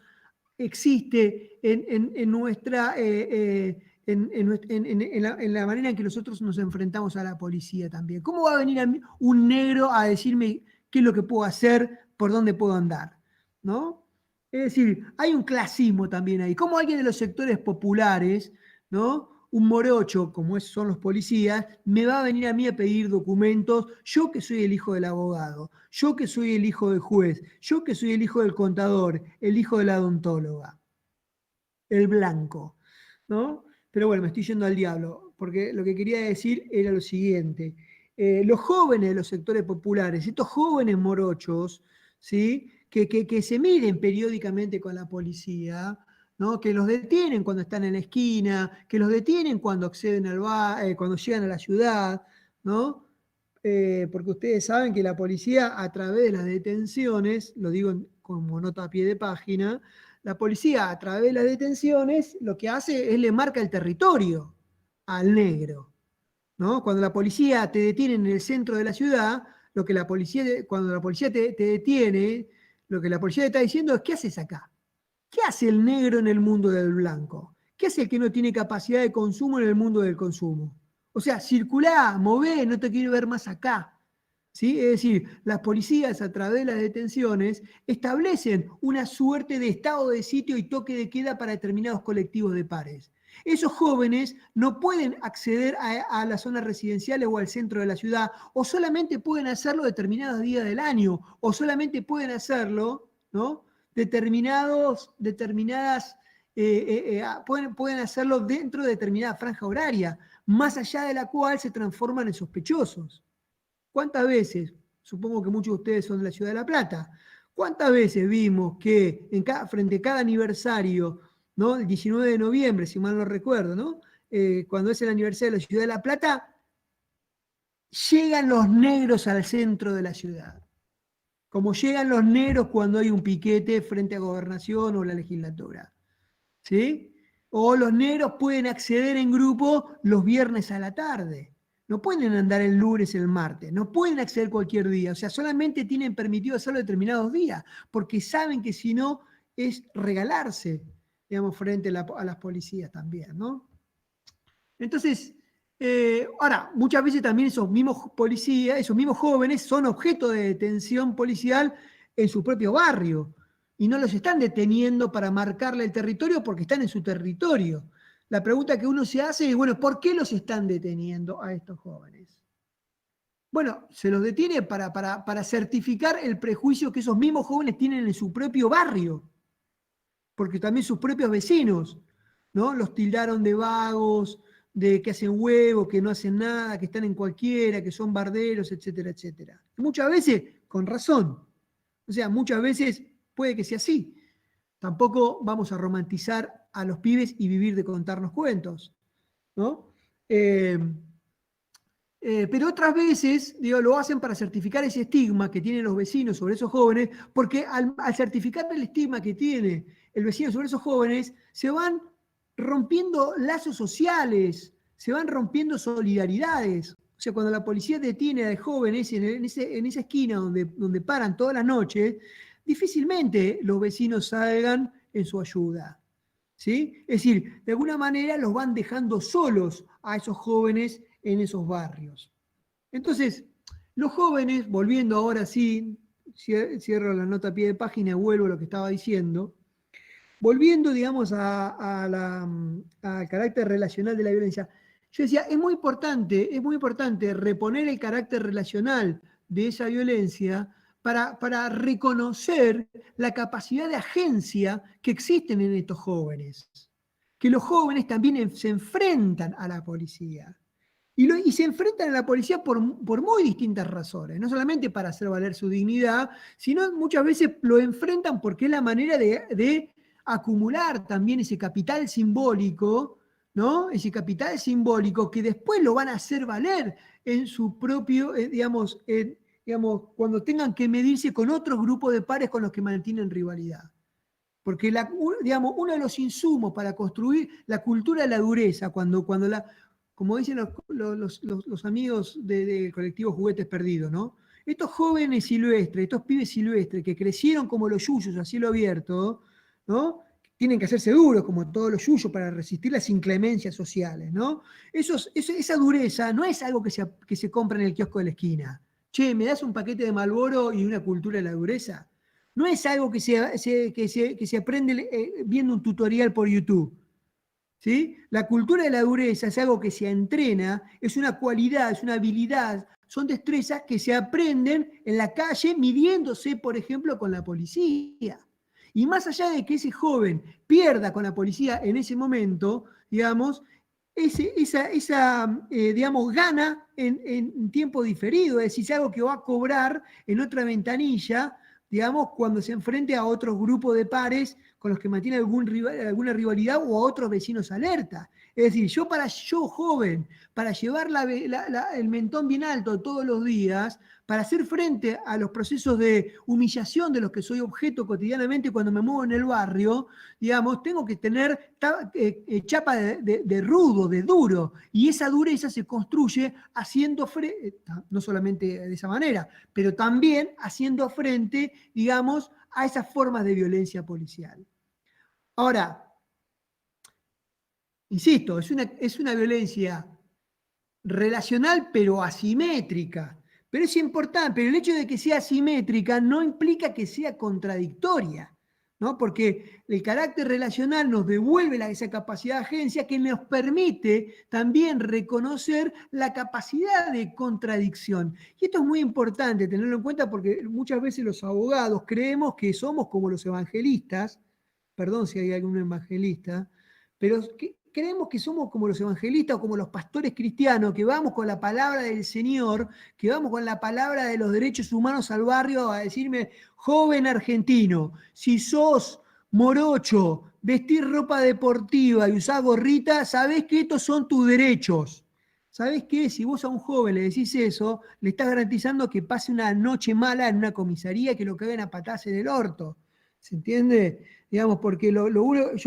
existe en nuestra, en la manera en que nosotros nos enfrentamos a la policía también? ¿Cómo va a venir un negro a decirme qué es lo que puedo hacer, por dónde puedo andar? ¿No? Es decir, hay un clasismo también ahí. ¿Cómo alguien de los sectores populares, ¿no? Un morocho, como son los policías, me va a venir a mí a pedir documentos, yo que soy el hijo del abogado, yo que soy el hijo del juez, yo que soy el hijo del contador, el hijo de la odontóloga, el blanco, ¿no? Pero bueno, me estoy yendo al diablo, porque lo que quería decir era lo siguiente. Los jóvenes de los sectores populares, estos jóvenes morochos, ¿sí? Que se miden periódicamente con la policía, ¿no? Que los detienen cuando están en la esquina, que los detienen cuando acceden cuando llegan a la ciudad, ¿no? Porque ustedes saben que la policía a través de las detenciones, lo digo como nota a pie de página, la policía a través de las detenciones lo que hace es le marca el territorio al negro, ¿no? Cuando la policía te detiene en el centro de la ciudad, cuando la policía te detiene, lo que la policía te está diciendo es: ¿qué haces acá? ¿Qué hace el negro en el mundo del blanco? ¿Qué hace el que no tiene capacidad de consumo en el mundo del consumo? O sea, circulá, mové, no te quiero ver más acá. ¿Sí? Es decir, las policías a través de las detenciones establecen una suerte de estado de sitio y toque de queda para determinados colectivos de pares. Esos jóvenes no pueden acceder a las zonas residenciales o al centro de la ciudad, o solamente pueden hacerlo determinados días del año, o solamente pueden hacerlo, ¿no? Pueden hacerlo dentro de determinada franja horaria, más allá de la cual se transforman en sospechosos. ¿Cuántas veces, supongo que muchos de ustedes son de la ciudad de La Plata, cuántas veces vimos que frente a cada aniversario, ¿no? El 19 de noviembre, si mal no recuerdo, ¿no? Cuando es el aniversario de la ciudad de La Plata, llegan los negros al centro de la ciudad? Como llegan los negros cuando hay un piquete frente a Gobernación o la legislatura. ¿Sí? O los negros pueden acceder en grupo los viernes a la tarde. No pueden andar el lunes y el martes. No pueden acceder cualquier día. O sea, solamente tienen permitido hacerlo determinados días, porque saben que si no es regalarse, digamos, frente a las policías también, ¿no? Entonces, ahora, muchas veces también esos mismos policías, esos mismos jóvenes son objeto de detención policial en su propio barrio y no los están deteniendo para marcarle el territorio porque están en su territorio. La pregunta que uno se hace es, bueno, ¿por qué los están deteniendo a estos jóvenes? Bueno, se los detiene para certificar el prejuicio que esos mismos jóvenes tienen en su propio barrio, porque también sus propios vecinos, ¿no? Los tildaron de vagos, de que hacen huevo, que no hacen nada, que están en cualquiera, que son barderos, etcétera, etcétera. Y muchas veces, con razón. O sea, muchas veces puede que sea así. Tampoco vamos a romantizar a los pibes y vivir de contarnos cuentos, ¿no? Pero otras veces, digo, lo hacen para certificar ese estigma que tienen los vecinos sobre esos jóvenes, porque al certificar el estigma que tiene el vecino sobre esos jóvenes, se van rompiendo lazos sociales, se van rompiendo solidaridades. O sea, cuando la policía detiene a jóvenes en esa esquina donde paran todas las noches, difícilmente los vecinos salgan en su ayuda. ¿Sí? Es decir, de alguna manera los van dejando solos a esos jóvenes en esos barrios. Entonces, los jóvenes, volviendo ahora sí, cierro la nota a pie de página y vuelvo a lo que estaba diciendo, volviendo, digamos, al carácter relacional de la violencia, yo decía, es muy importante reponer el carácter relacional de esa violencia para reconocer la capacidad de agencia que existen en estos jóvenes. Que los jóvenes también se enfrentan a la policía. Y se enfrentan a la policía por muy distintas razones, no solamente para hacer valer su dignidad, sino muchas veces lo enfrentan porque es la manera de acumular también ese capital simbólico, ¿no? Ese capital simbólico que después lo van a hacer valer en su propio, digamos, cuando tengan que medirse con otros grupos de pares con los que mantienen rivalidad. Porque digamos, uno de los insumos para construir la cultura de la dureza, como dicen los amigos del colectivo Juguetes Perdidos, ¿no? Estos jóvenes silvestres, estos pibes silvestres que crecieron como los yuyos a cielo abierto, ¿no? Tienen que hacerse duros como todos los yuyos para resistir las inclemencias sociales, ¿no? Esa dureza no es algo que se compra en el kiosco de la esquina. Che, ¿me das un paquete de Marlboro y una cultura de la dureza? No es algo que se aprende viendo un tutorial por YouTube. ¿Sí? La cultura de la dureza es algo que se entrena, es una cualidad, es una habilidad, son destrezas que se aprenden en la calle midiéndose, por ejemplo, con la policía. Y más allá de que ese joven pierda con la policía en ese momento, digamos, digamos, gana en tiempo diferido, es decir, es algo que va a cobrar en otra ventanilla, digamos, cuando se enfrente a otros grupos de pares con los que mantiene alguna rivalidad o a otros vecinos alerta. Es decir, yo joven, para llevar el mentón bien alto todos los días, para hacer frente a los procesos de humillación de los que soy objeto cotidianamente cuando me muevo en el barrio, digamos, tengo que tener chapa de rudo, de duro, y esa dureza se construye haciendo frente, no solamente de esa manera, pero también haciendo frente, digamos, a esas formas de violencia policial. Ahora, insisto, es una violencia relacional pero asimétrica. Pero es importante, pero el hecho de que sea asimétrica no implica que sea contradictoria, ¿no? Porque el carácter relacional nos devuelve esa capacidad de agencia que nos permite también reconocer la capacidad de contradicción. Y esto es muy importante tenerlo en cuenta porque muchas veces los abogados creemos que somos como los evangelistas, perdón si hay algún evangelista, pero creemos que somos como los evangelistas o como los pastores cristianos, que vamos con la palabra del Señor, que vamos con la palabra de los derechos humanos al barrio a decirme, joven argentino, si sos morocho, vestir ropa deportiva y usar gorrita, sabés que estos son tus derechos. ¿Sabés qué? Si vos a un joven le decís eso, le estás garantizando que pase una noche mala en una comisaría que lo caguen a patadas en el orto. ¿Se entiende? Digamos, porque yo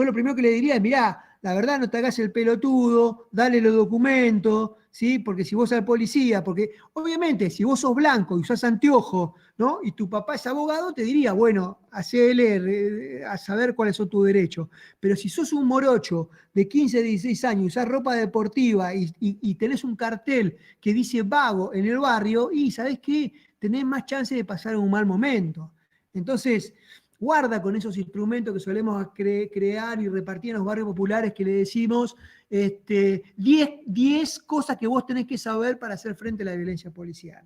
lo primero que le diría es, mirá, la verdad no te hagas el pelotudo, dale los documentos, ¿sí? Porque si vos al policía, porque obviamente si vos sos blanco y usás anteojos, ¿no? Y tu papá es abogado, te diría, bueno, hacele a saber cuáles son tus derechos. Pero si sos un morocho de 15, 16 años, usás ropa deportiva y tenés un cartel que dice vago en el barrio, y ¿sabés qué? Tenés más chance de pasar un mal momento. Entonces, guarda con esos instrumentos que solemos crear y repartir en los barrios populares que le decimos 10 cosas que vos tenés que saber para hacer frente a la violencia policial.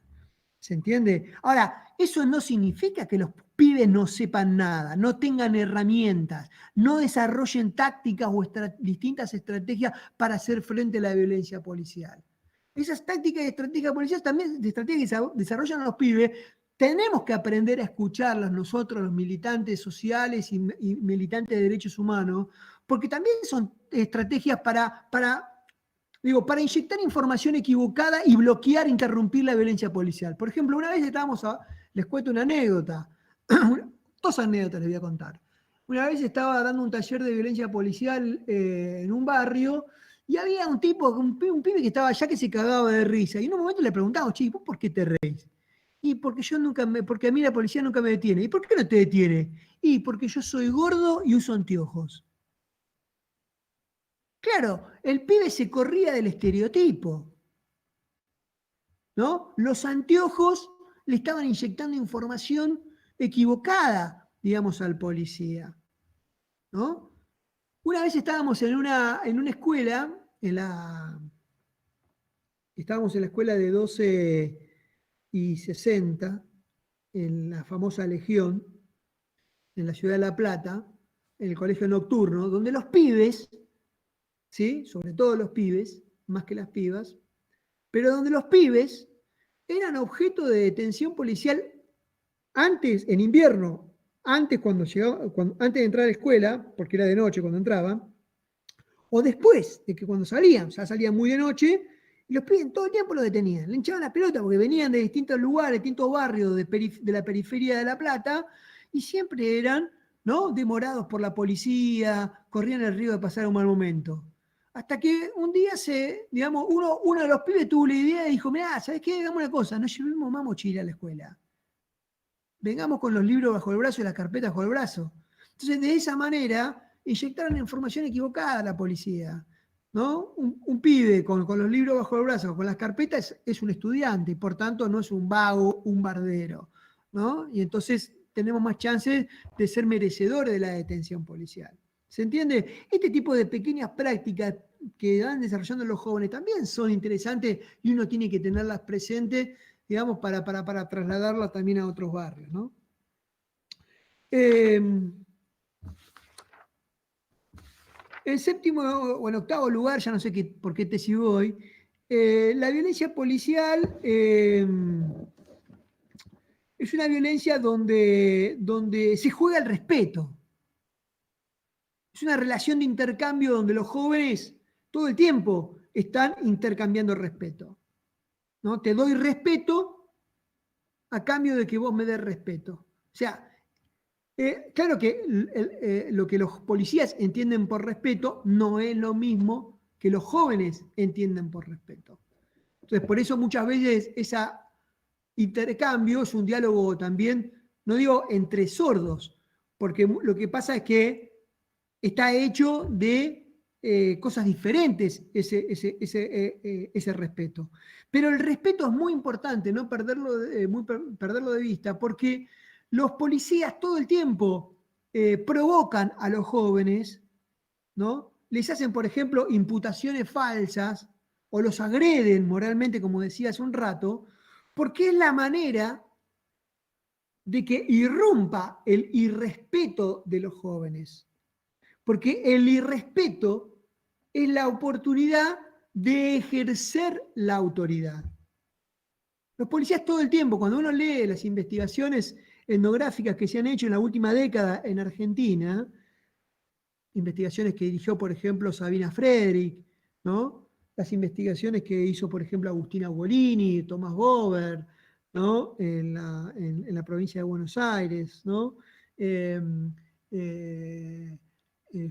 ¿Se entiende? Ahora, eso no significa que los pibes no sepan nada, no tengan herramientas, no desarrollen tácticas o distintas estrategias para hacer frente a la violencia policial. Esas tácticas y estrategias policiales también, de estrategias que desarrollan los pibes, tenemos que aprender a escucharlas nosotros, los militantes sociales y militantes de derechos humanos, porque también son estrategias para inyectar información equivocada y bloquear, interrumpir la violencia policial. Por ejemplo, una vez les cuento una anécdota, dos anécdotas les voy a contar. Una vez estaba dando un taller de violencia policial en un barrio y había un pibe que estaba allá que se cagaba de risa. Y en un momento le preguntamos, che, ¿vos por qué te reís? Y porque a mí la policía nunca me detiene. ¿Y por qué no te detiene? Y porque yo soy gordo y uso anteojos. Claro, el pibe se corría del estereotipo, ¿no? Los anteojos le estaban inyectando información equivocada, digamos, al policía, ¿no? Una vez estábamos en una escuela, estábamos en la escuela de 12 y 60, en la famosa Legión, en la ciudad de La Plata, en el colegio nocturno, donde los pibes, ¿sí? Sobre todo los pibes, más que las pibas, pero donde los pibes eran objeto de detención policial antes, en invierno, antes de entrar a la escuela, porque era de noche cuando entraban, o después de que cuando salían, ya salían muy de noche, y los pibes todo el tiempo los detenían, le hinchaban la pelota porque venían de distintos lugares, distintos barrios de la periferia de La Plata, y siempre eran, ¿no?, demorados por la policía, corrían el riesgo de pasar un mal momento. Hasta que un día uno de los pibes tuvo la idea y dijo, mirá, ¿sabés qué? Hagamos una cosa, no llevemos más mochila a la escuela. Vengamos con los libros bajo el brazo y las carpetas bajo el brazo. Entonces, de esa manera, inyectaron información equivocada a la policía, ¿no? Un pibe con los libros bajo el brazo, con las carpetas, es un estudiante, y por tanto no es un vago, un bardero, ¿no? Y entonces tenemos más chances de ser merecedores de la detención policial. ¿Se entiende? Este tipo de pequeñas prácticas que van desarrollando los jóvenes también son interesantes y uno tiene que tenerlas presentes, digamos, para trasladarlas también a otros barrios, ¿no? En séptimo o en octavo lugar, ya no sé por qué te sigo hoy, la violencia policial es una violencia donde se juega el respeto. Es una relación de intercambio donde los jóvenes todo el tiempo están intercambiando respeto, ¿no? Te doy respeto a cambio de que vos me des respeto. O sea, claro que lo que los policías entienden por respeto no es lo mismo que los jóvenes entienden por respeto. Entonces, por eso muchas veces ese intercambio es un diálogo también, no digo entre sordos, porque lo que pasa es que está hecho de cosas diferentes ese respeto. Pero el respeto es muy importante, no perderlo de vista, porque los policías todo el tiempo provocan a los jóvenes, ¿no? Les hacen, por ejemplo, imputaciones falsas o los agreden moralmente, como decía hace un rato, porque es la manera de que irrumpa el irrespeto de los jóvenes. Porque el irrespeto es la oportunidad de ejercer la autoridad. Los policías todo el tiempo, cuando uno lee las investigaciones etnográficas que se han hecho en la última década en Argentina, investigaciones que dirigió, por ejemplo, Sabina Frederick, ¿no? Las investigaciones que hizo, por ejemplo, Agustina Ugolini, Tomás Bober, ¿no? En la provincia de Buenos Aires, ¿no?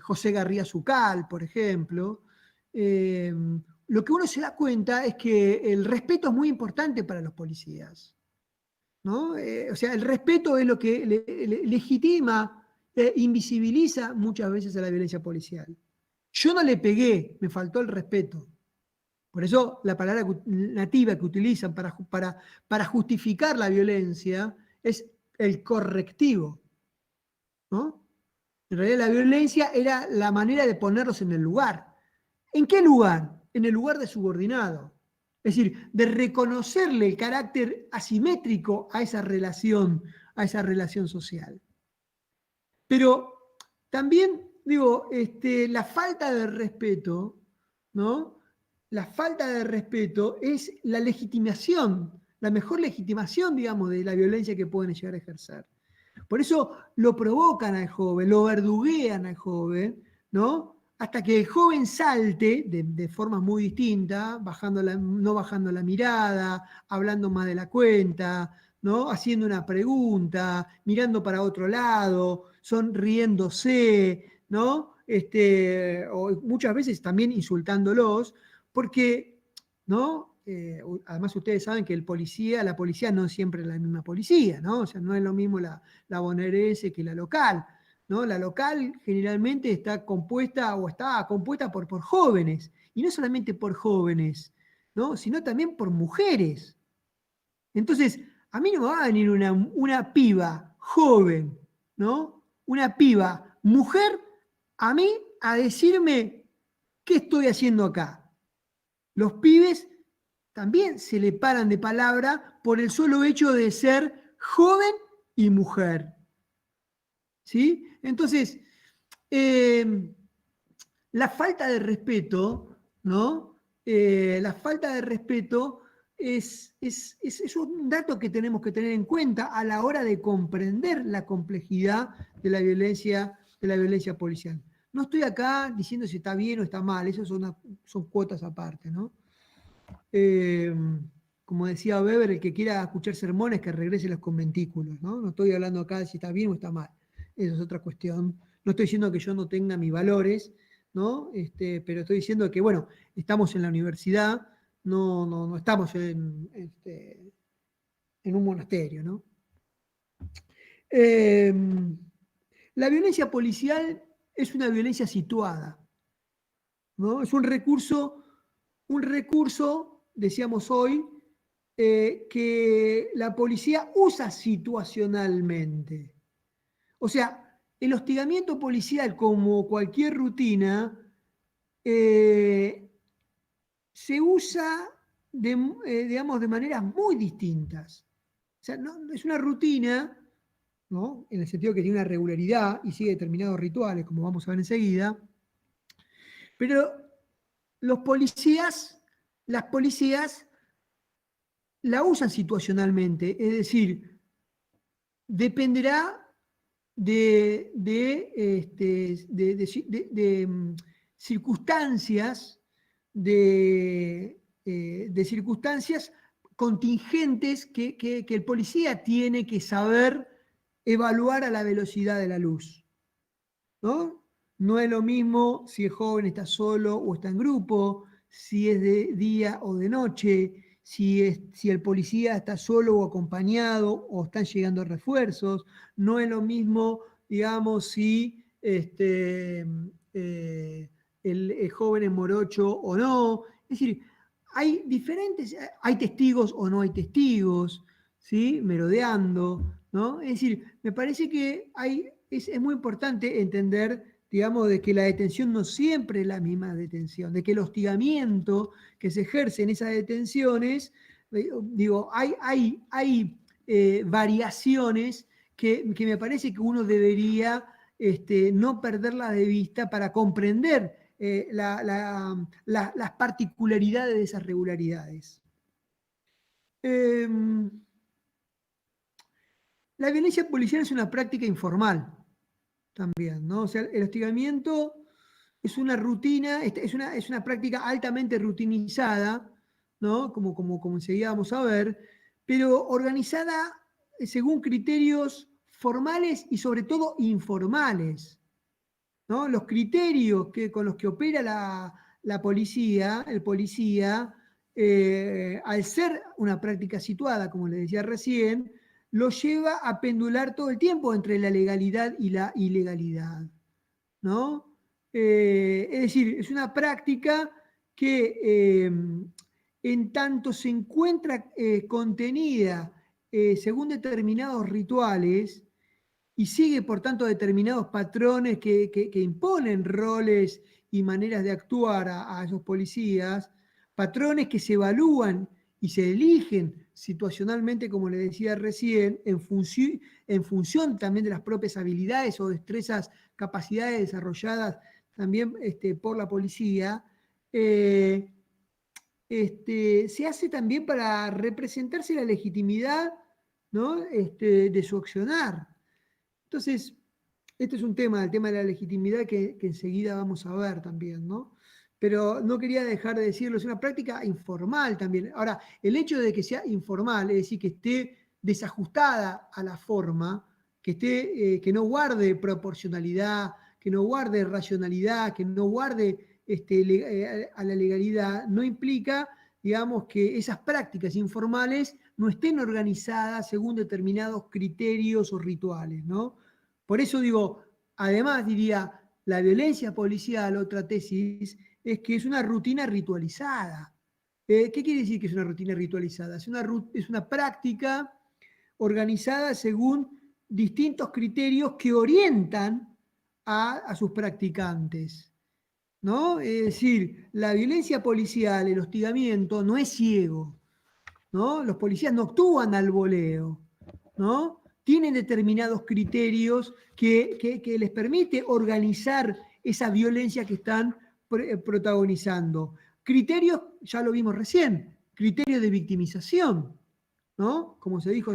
José García Zucal, por ejemplo. Lo que uno se da cuenta es que el respeto es muy importante para los policías, ¿no? O sea, el respeto es lo que legitima, invisibiliza muchas veces a la violencia policial. Yo no le pegué, me faltó el respeto. Por eso la palabra nativa que utilizan para justificar la violencia es el correctivo, ¿no? En realidad la violencia era la manera de ponerlos en el lugar. ¿En qué lugar? En el lugar de subordinado. Es decir, de reconocerle el carácter asimétrico a esa relación social. Pero también, digo, la falta de respeto, ¿no? La falta de respeto es la legitimación, la mejor legitimación, digamos, de la violencia que pueden llegar a ejercer. Por eso lo provocan al joven, lo verduguean al joven, ¿no? Hasta que el joven salte de formas muy distintas, no bajando la mirada, hablando más de la cuenta, ¿no? Haciendo una pregunta, mirando para otro lado, sonriéndose, ¿no? O muchas veces también insultándolos, porque, ¿no? Además ustedes saben que la policía no siempre es la misma policía, ¿no? O sea, no es lo mismo la bonaerense que la local, ¿no? La local generalmente está compuesta por jóvenes, y no solamente por jóvenes, ¿no? Sino también por mujeres. Entonces, a mí no me va a venir una piba joven, ¿no? Una piba mujer a mí a decirme qué estoy haciendo acá. Los pibes también se le paran de palabra por el solo hecho de ser joven y mujer. ¿Sí? Entonces, la falta de respeto, ¿no? La falta de respeto es un dato que tenemos que tener en cuenta a la hora de comprender la complejidad de la violencia policial. No estoy acá diciendo si está bien o está mal, eso son cuotas aparte, ¿no? Como decía Weber, el que quiera escuchar sermones que regrese a los conventículos, ¿no? No estoy hablando acá de si está bien o está mal, eso es otra cuestión. No estoy diciendo que yo no tenga mis valores, ¿no? Pero estoy diciendo que, bueno, estamos en la universidad, no estamos en un monasterio, ¿no? La violencia policial es una violencia situada, ¿no? Es un recurso, decíamos hoy, que la policía usa situacionalmente. O sea, el hostigamiento policial, como cualquier rutina, se usa digamos, de maneras muy distintas. O sea, es una rutina, ¿no? En el sentido que tiene una regularidad y sigue determinados rituales, como vamos a ver enseguida, pero las policías la usan situacionalmente, es decir, dependerá de circunstancias, de circunstancias contingentes que el policía tiene que saber evaluar a la velocidad de la luz, ¿no? No es lo mismo si el joven está solo o está en grupo, si es de día o de noche, si el policía está solo o acompañado o están llegando refuerzos. No es lo mismo, digamos, si el joven es morocho o no. Es decir, hay testigos o no hay testigos, ¿sí? Merodeando, ¿no? Es decir, me parece que es muy importante entender, digamos, de que la detención no siempre es la misma detención, de que el hostigamiento que se ejerce en esas detenciones, digo, hay variaciones que me parece que uno debería no perderlas de vista para comprender las particularidades de esas regularidades. La violencia policial es una práctica informal también, ¿no? O sea, el hostigamiento es una rutina, es una práctica altamente rutinizada, ¿no? Como enseguida vamos a ver, pero organizada según criterios formales y sobre todo informales, ¿no? Los criterios con los que opera la policía, el policía, al ser una práctica situada, como les decía recién, lo lleva a pendular todo el tiempo entre la legalidad y la ilegalidad, ¿no? Es decir, es una práctica que en tanto se encuentra contenida según determinados rituales y sigue por tanto determinados patrones que imponen roles y maneras de actuar a esos policías, patrones que se evalúan y se eligen situacionalmente, como le decía recién, en función también de las propias habilidades o destrezas, capacidades desarrolladas también por la policía, se hace también para representarse la legitimidad, ¿no? De su accionar. Entonces, este es un tema, el tema de la legitimidad que enseguida vamos a ver también, ¿no? Pero no quería dejar de decirlo, es una práctica informal también. Ahora, el hecho de que sea informal, es decir, que esté desajustada a la forma, que no guarde proporcionalidad, que no guarde racionalidad, que no guarde a la legalidad, no implica, digamos, que esas prácticas informales no estén organizadas según determinados criterios o rituales, ¿no? Por eso digo, además diría, la violencia policial, otra tesis, es que es una rutina ritualizada. ¿Qué quiere decir que es una rutina ritualizada? Es una práctica organizada según distintos criterios que orientan a sus practicantes, ¿no? Es decir, la violencia policial, el hostigamiento, no es ciego, ¿no? Los policías no actúan al voleo, ¿no? Tienen determinados criterios que les permite organizar esa violencia que están protagonizando. Criterios, ya lo vimos recién, criterios de victimización, ¿no? Como se dijo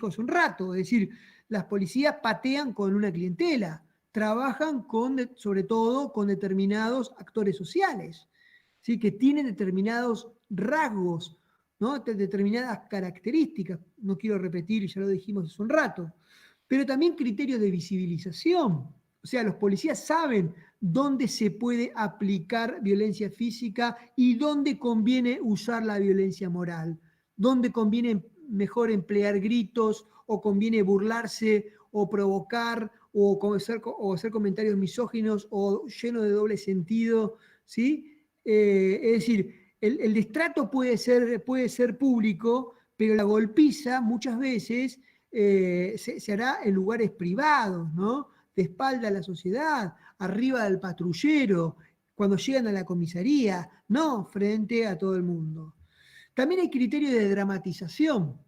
hace un rato, es decir, las policías patean con una clientela, trabajan sobre todo con determinados actores sociales, ¿sí? Que tienen determinados rasgos, ¿no? Determinadas características, no quiero repetir, ya lo dijimos hace un rato, pero también criterios de visibilización. O sea, los policías saben dónde se puede aplicar violencia física y dónde conviene usar la violencia moral, dónde conviene mejor emplear gritos o conviene burlarse o provocar o hacer comentarios misóginos o llenos de doble sentido, ¿sí? Es decir, el destrato puede ser público, pero la golpiza muchas veces se hará en lugares privados, ¿no? De espalda a la sociedad, arriba del patrullero, cuando llegan a la comisaría, no frente a todo el mundo. También hay criterios de dramatización,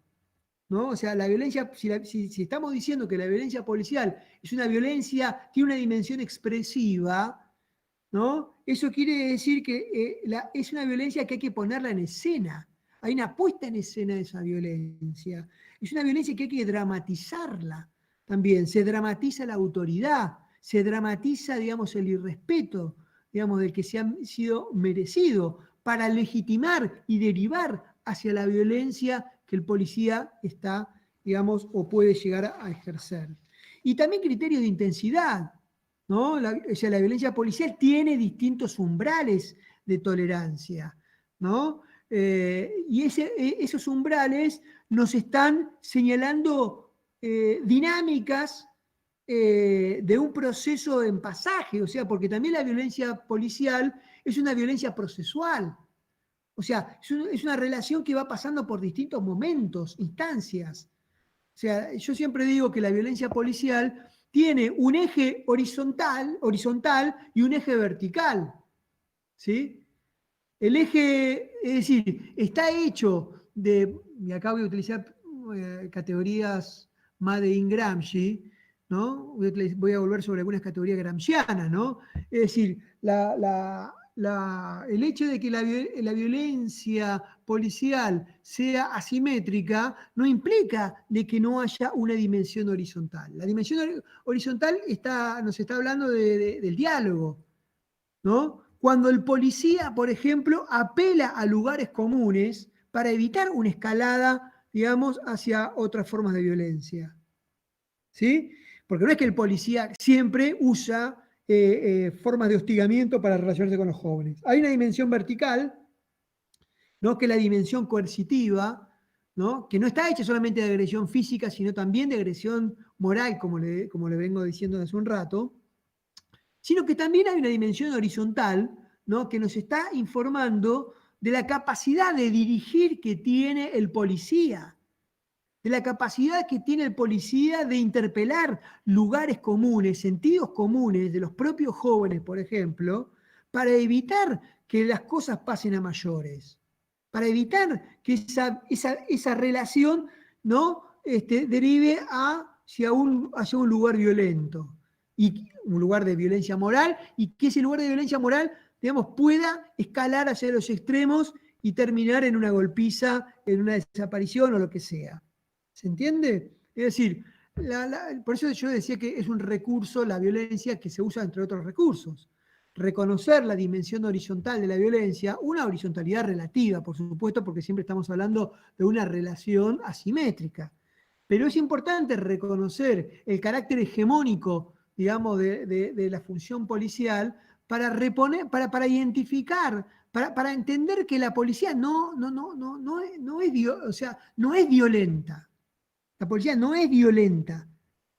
¿no? O sea, la violencia, si estamos diciendo que la violencia policial es una violencia, tiene una dimensión expresiva, ¿no? Eso quiere decir que es una violencia que hay que ponerla en escena. Hay una puesta en escena de esa violencia. Es una violencia que hay que dramatizarla también. Se dramatiza la autoridad, se dramatiza, digamos, el irrespeto, digamos, del que se ha sido merecido para legitimar y derivar hacia la violencia que el policía está, digamos, o puede llegar a ejercer. Y también criterios de intensidad, ¿no? O sea, la violencia policial tiene distintos umbrales de tolerancia, ¿no? Y esos umbrales nos están señalando dinámicas de un proceso en pasaje, o sea, porque también la violencia policial es una violencia procesual, o sea, es una relación que va pasando por distintos momentos, instancias. O sea, yo siempre digo que la violencia policial tiene un eje horizontal y un eje vertical, ¿sí? El eje, es decir, está hecho y acá voy a utilizar categorías Madeleine Gramsci, ¿no? Voy a volver sobre algunas categorías gramscianas, ¿no? Es decir, el hecho de que la violencia policial sea asimétrica no implica de que no haya una dimensión horizontal. La dimensión horizontal nos está hablando del diálogo, ¿no? Cuando el policía, por ejemplo, apela a lugares comunes para evitar una escalada, digamos, hacia otras formas de violencia, ¿sí? Porque no es que el policía siempre usa formas de hostigamiento para relacionarse con los jóvenes. Hay una dimensión vertical, ¿no? Que es la dimensión coercitiva, ¿no? Que no está hecha solamente de agresión física, sino también de agresión moral, como le vengo diciendo hace un rato, sino que también hay una dimensión horizontal, ¿no? Que nos está informando de la capacidad de dirigir que tiene el policía, de la capacidad que tiene el policía de interpelar lugares comunes, sentidos comunes de los propios jóvenes, por ejemplo, para evitar que las cosas pasen a mayores, para evitar que esa relación, ¿no? Derive hacia un lugar violento, y un lugar de violencia moral, y que ese lugar de violencia moral, digamos, pueda escalar hacia los extremos y terminar en una golpiza, en una desaparición o lo que sea. ¿Se entiende? Es decir, por eso yo decía que es un recurso, la violencia, que se usa entre otros recursos. Reconocer la dimensión horizontal de la violencia, una horizontalidad relativa, por supuesto, porque siempre estamos hablando de una relación asimétrica. Pero es importante reconocer el carácter hegemónico, digamos, de la función policial para reponer, para identificar, para entender que la policía no es violenta. La policía no es violenta.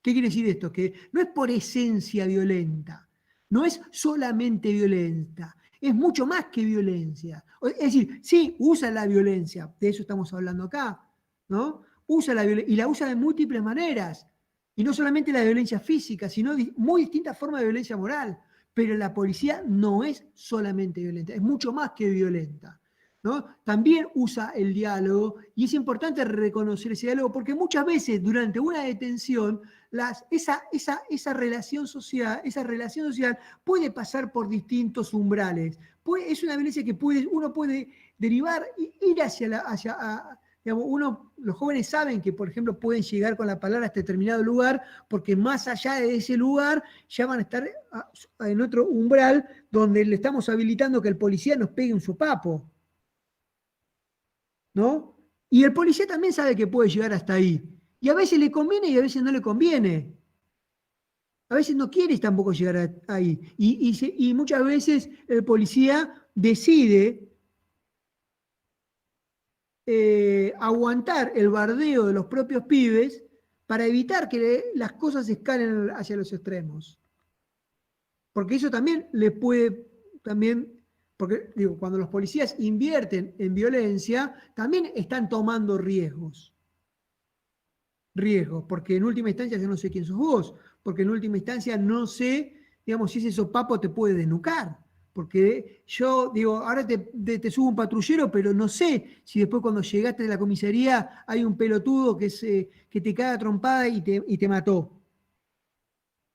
¿Qué quiere decir esto? Que no es por esencia violenta, no es solamente violenta, es mucho más que violencia. Es decir, sí, usa la violencia, de eso estamos hablando acá, ¿no? Usa la violencia, y la usa de múltiples maneras, y no solamente la violencia física, sino muy distintas formas de violencia moral. Pero la policía no es solamente violenta, es mucho más que violenta, ¿no? También usa el diálogo, y es importante reconocer ese diálogo, porque muchas veces durante una detención esa relación social puede pasar por distintos umbrales. Es una violencia que uno puede derivar, ir digamos, los jóvenes saben que, por ejemplo, pueden llegar con la palabra a este determinado lugar, porque más allá de ese lugar ya van a estar en otro umbral donde le estamos habilitando que el policía nos pegue un sopapo, ¿no? Y el policía también sabe que puede llegar hasta ahí. Y a veces le conviene y a veces no le conviene. A veces no quieres tampoco llegar ahí. Y muchas veces el policía decide aguantar el bardeo de los propios pibes para evitar que las cosas escalen hacia los extremos. Porque eso también le puede, porque digo, cuando los policías invierten en violencia, también están tomando riesgos, porque en última instancia yo no sé quién sos vos, porque en última instancia no sé, digamos, si ese sopapo te puede desnucar, porque yo digo, ahora te subo un patrullero, pero no sé si después cuando llegaste de la comisaría hay un pelotudo que te caga trompada y te mató.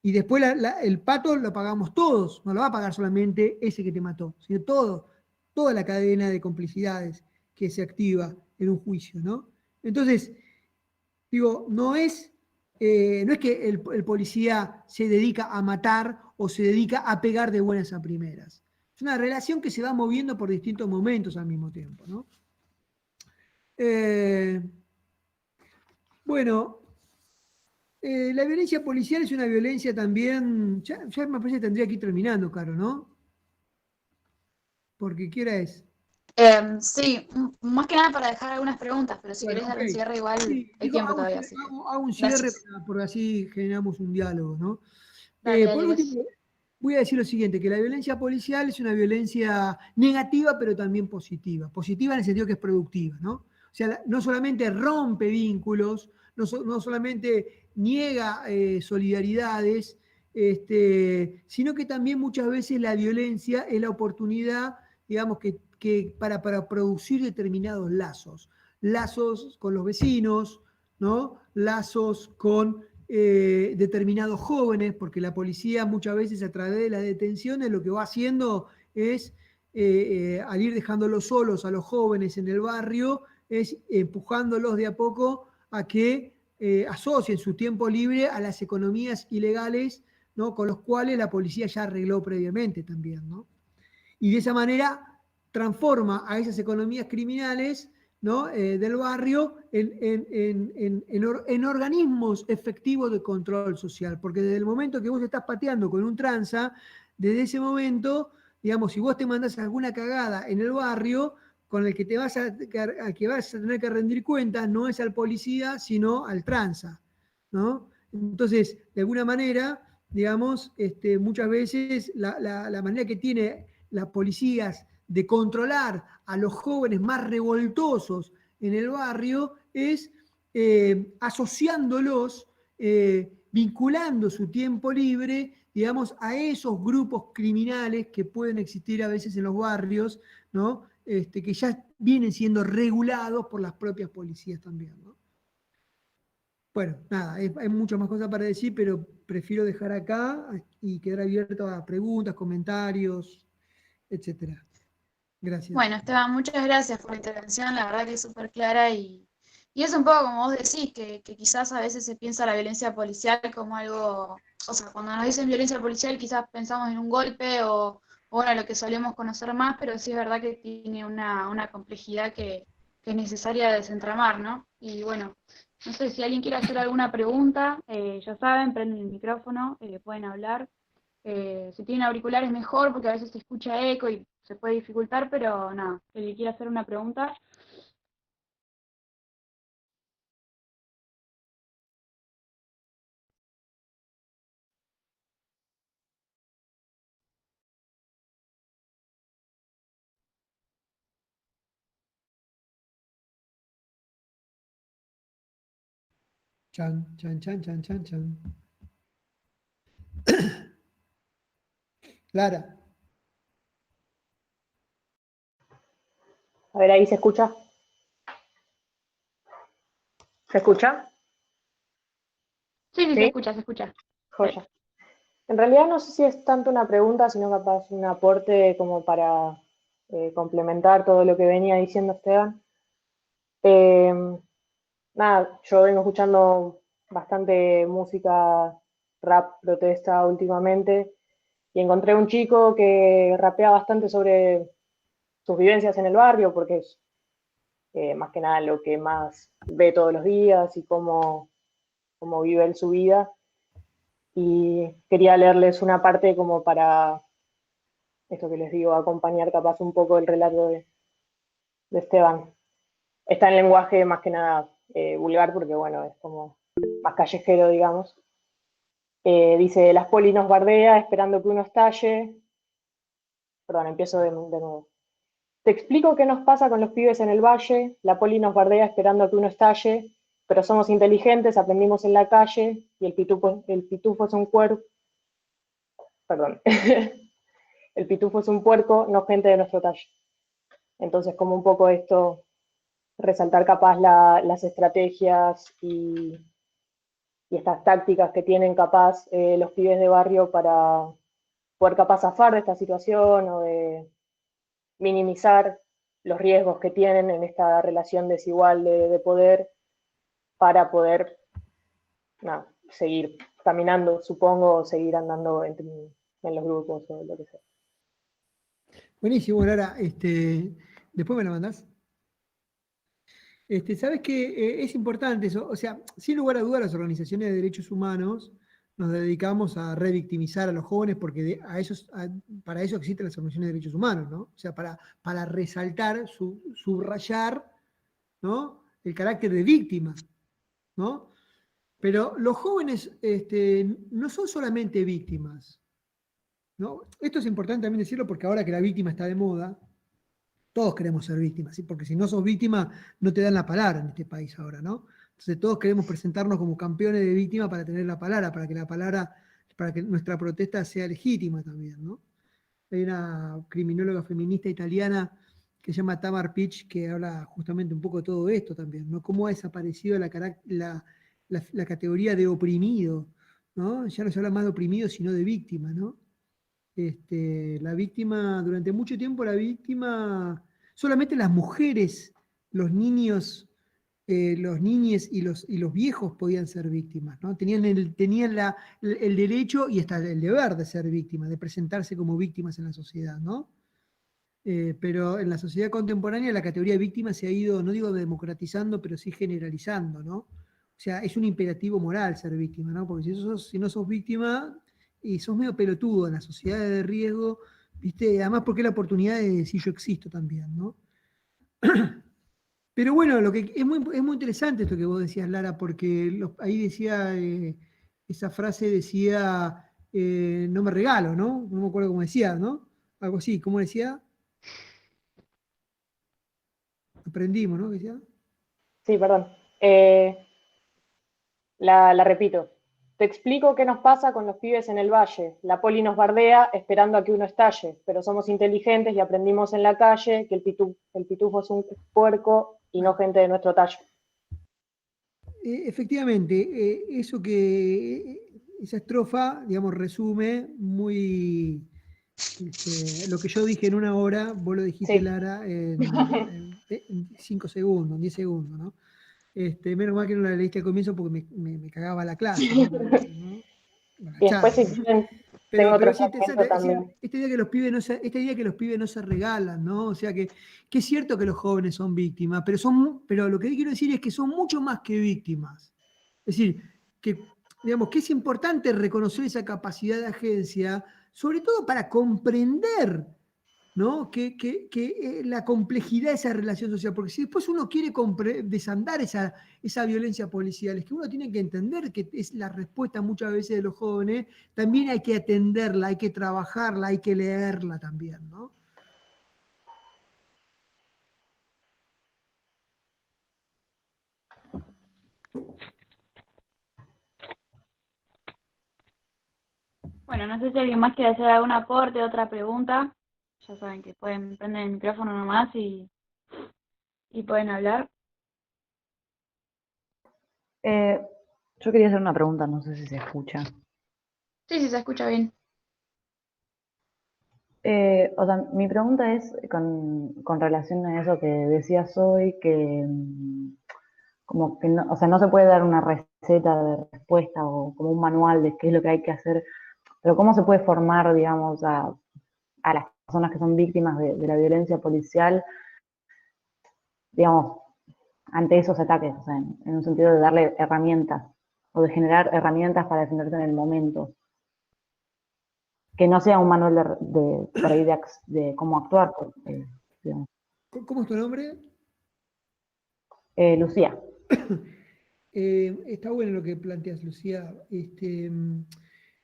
Y después el pato lo pagamos todos, no lo va a pagar solamente ese que te mató, sino toda la cadena de complicidades que se activa en un juicio, ¿no? Entonces, digo, no es que el policía se dedica a matar o se dedica a pegar de buenas a primeras. Es una relación que se va moviendo por distintos momentos al mismo tiempo, ¿no? Bueno, la violencia policial es una violencia también, ya me parece que tendría que ir terminando, Caro, ¿no? Porque ¿qué hora es? Sí, más que nada para dejar algunas preguntas, pero si Bueno, querés ok. dar el cierre igual Sí, hay digo, tiempo todavía, así que hago un cierre gracias. por así generamos un diálogo, ¿no? Dale, Por dale, gracias. último, voy a decir lo siguiente, que la violencia policial es una violencia negativa, pero también positiva. Positiva en el sentido que es productiva, ¿no? O sea, no solamente rompe vínculos, no solamente niega solidaridades, sino que también muchas veces la violencia es la oportunidad, digamos, para producir determinados lazos con los vecinos, ¿no? Lazos con determinados jóvenes, porque la policía muchas veces a través de las detenciones lo que va haciendo es, al ir dejándolos solos a los jóvenes en el barrio, es empujándolos de a poco a que asocien su tiempo libre a las economías ilegales, ¿no? Con los cuales la policía ya arregló previamente también, ¿no? Y de esa manera transforma a esas economías criminales, ¿no? Del barrio en organismos efectivos de control social, porque desde el momento que vos estás pateando con un tranza, desde ese momento, digamos, si vos te mandás alguna cagada en el barrio, con el que vas a tener que rendir cuentas no es al policía, sino al tranza, ¿no? Entonces, de alguna manera, digamos, muchas veces la manera que tiene las policías de controlar a los jóvenes más revoltosos en el barrio es asociándolos, vinculando su tiempo libre, digamos, a esos grupos criminales que pueden existir a veces en los barrios, ¿no? Que ya vienen siendo regulados por las propias policías también, ¿no? Bueno, nada, hay muchas más cosas para decir, pero prefiero dejar acá y quedar abierto a preguntas, comentarios, etcétera. Gracias. Bueno, Esteban, muchas gracias por la intervención, la verdad que es súper clara y es un poco como vos decís, que quizás a veces se piensa la violencia policial como algo, o sea, cuando nos dicen violencia policial quizás pensamos en un golpe o bueno, lo que solemos conocer más, pero sí es verdad que tiene una complejidad que es necesaria desentramar, ¿no? Y bueno, no sé si alguien quiere hacer alguna pregunta, ya saben, prenden el micrófono, pueden hablar. Si tienen auriculares mejor porque a veces se escucha eco y se puede dificultar, pero nada, el que quiera hacer una pregunta. Chan, chan, chan, chan, chan, chan. Lara. A ver, ahí se escucha. ¿Se escucha? Sí, sí, se Sí, escucha, se escucha. Sí. joya. En realidad no sé si es tanto una pregunta, sino capaz un aporte como para complementar todo lo que venía diciendo Esteban. Eh, Nada, yo vengo escuchando bastante música rap protesta últimamente y encontré un chico que rapea bastante sobre sus vivencias en el barrio, porque es más que nada lo que más ve todos los días y cómo vive él su vida. Y quería leerles una parte como para esto que les digo, acompañar capaz un poco el relato de Esteban. Está en lenguaje más que nada vulgar porque, bueno, es como más callejero, digamos. Dice, las poli nos bardea esperando que uno estalle. Perdón, empiezo de nuevo. Te explico qué nos pasa con los pibes en el valle. La poli nos bardea esperando que uno estalle, pero somos inteligentes, aprendimos en la calle y el pitufo es un cuerpo. Perdón. El pitufo es un puerco, no gente de nuestro talle. Entonces, como un poco esto, resaltar capaz las estrategias y estas tácticas que tienen capaz los pibes de barrio para poder capaz zafar de esta situación o de minimizar los riesgos que tienen en esta relación desigual de poder para poder nada, seguir caminando, supongo, o seguir andando en los grupos o lo que sea. Buenísimo, Lara. Después me la mandás. Sabes que es importante eso, o sea, sin lugar a dudas las organizaciones de derechos humanos nos dedicamos a revictimizar a los jóvenes porque para eso existen las organizaciones de derechos humanos, ¿no? O sea, para resaltar, subrayar, ¿no? El carácter de víctima, ¿no? Pero los jóvenes no son solamente víctimas, ¿no? Esto es importante también decirlo porque ahora que la víctima está de moda, todos queremos ser víctimas, ¿sí? Porque si no sos víctima, no te dan la palabra en este país ahora, ¿no? Entonces todos queremos presentarnos como campeones de víctima para tener la palabra, para que nuestra protesta sea legítima también, ¿no? Hay una criminóloga feminista italiana que se llama Tamar Pitch, que habla justamente un poco de todo esto también, ¿no? Cómo ha desaparecido la categoría de oprimido, ¿no? Ya no se habla más de oprimido, sino de víctima, ¿no? La víctima, durante mucho tiempo la víctima, solamente las mujeres, los niños, los niñes y los viejos podían ser víctimas, ¿no? Tenían el derecho y hasta el deber de ser víctimas, de presentarse como víctimas en la sociedad, ¿no? Pero en la sociedad contemporánea la categoría de víctima se ha ido, no digo democratizando, pero sí generalizando, ¿no? O sea, es un imperativo moral ser víctima, ¿no? Porque si no sos víctima y sos medio pelotudo en la sociedad de riesgo, ¿viste? Además porque es la oportunidad de decir yo existo también, ¿no? Pero bueno, es muy interesante esto que vos decías, Lara, porque ahí decía, esa frase decía, no me regalo, ¿no? No me acuerdo cómo decía, ¿no? Algo así, ¿cómo decía? Aprendimos, ¿no? Decía. Sí, perdón. La repito. te explico qué nos pasa con los pibes en el valle. La poli nos bardea esperando a que uno estalle, pero somos inteligentes y aprendimos en la calle que el pitufo es un puerco y no gente de nuestro tallo. Efectivamente, esa estrofa, digamos, resume muy lo que yo dije en 1 hora, vos lo dijiste, Sí. Lara, en 5 segundos, en 10 segundos, ¿no? Menos mal que no la leíste al comienzo porque me cagaba la clase, ¿no? La Y después, si charla, ¿no? quieren, tengo Pero otro es segmento interesante, es decir, también. este día que los pibes no se regalan, ¿no? O sea que es cierto que los jóvenes son víctimas, pero lo que quiero decir es que son mucho más que víctimas. Es decir, que, digamos, que es importante reconocer esa capacidad de agencia, sobre todo para comprender, ¿no? La complejidad de esa relación social, porque si después uno quiere desandar esa violencia policial, es que uno tiene que entender que es la respuesta muchas veces de los jóvenes, también hay que atenderla, hay que trabajarla, hay que leerla también, ¿no? Bueno, no sé si alguien más quiere hacer algún aporte, otra pregunta. Ya saben que pueden prender el micrófono nomás y pueden hablar. Yo quería hacer una pregunta, no sé si se escucha. Sí, sí, se escucha bien. O sea, mi pregunta es con relación a eso que decías hoy, que como que no, o sea, no se puede dar una receta de respuesta o como un manual de qué es lo que hay que hacer, pero cómo se puede formar, digamos, a las personas que son víctimas de la violencia policial, digamos, ante esos ataques, o sea, en un sentido de darle herramientas o de generar herramientas para defenderse en el momento. Que no sea un manual por ahí de cómo actuar. Digamos. ¿Cómo es tu nombre? Lucía. Está bueno lo que planteas, Lucía.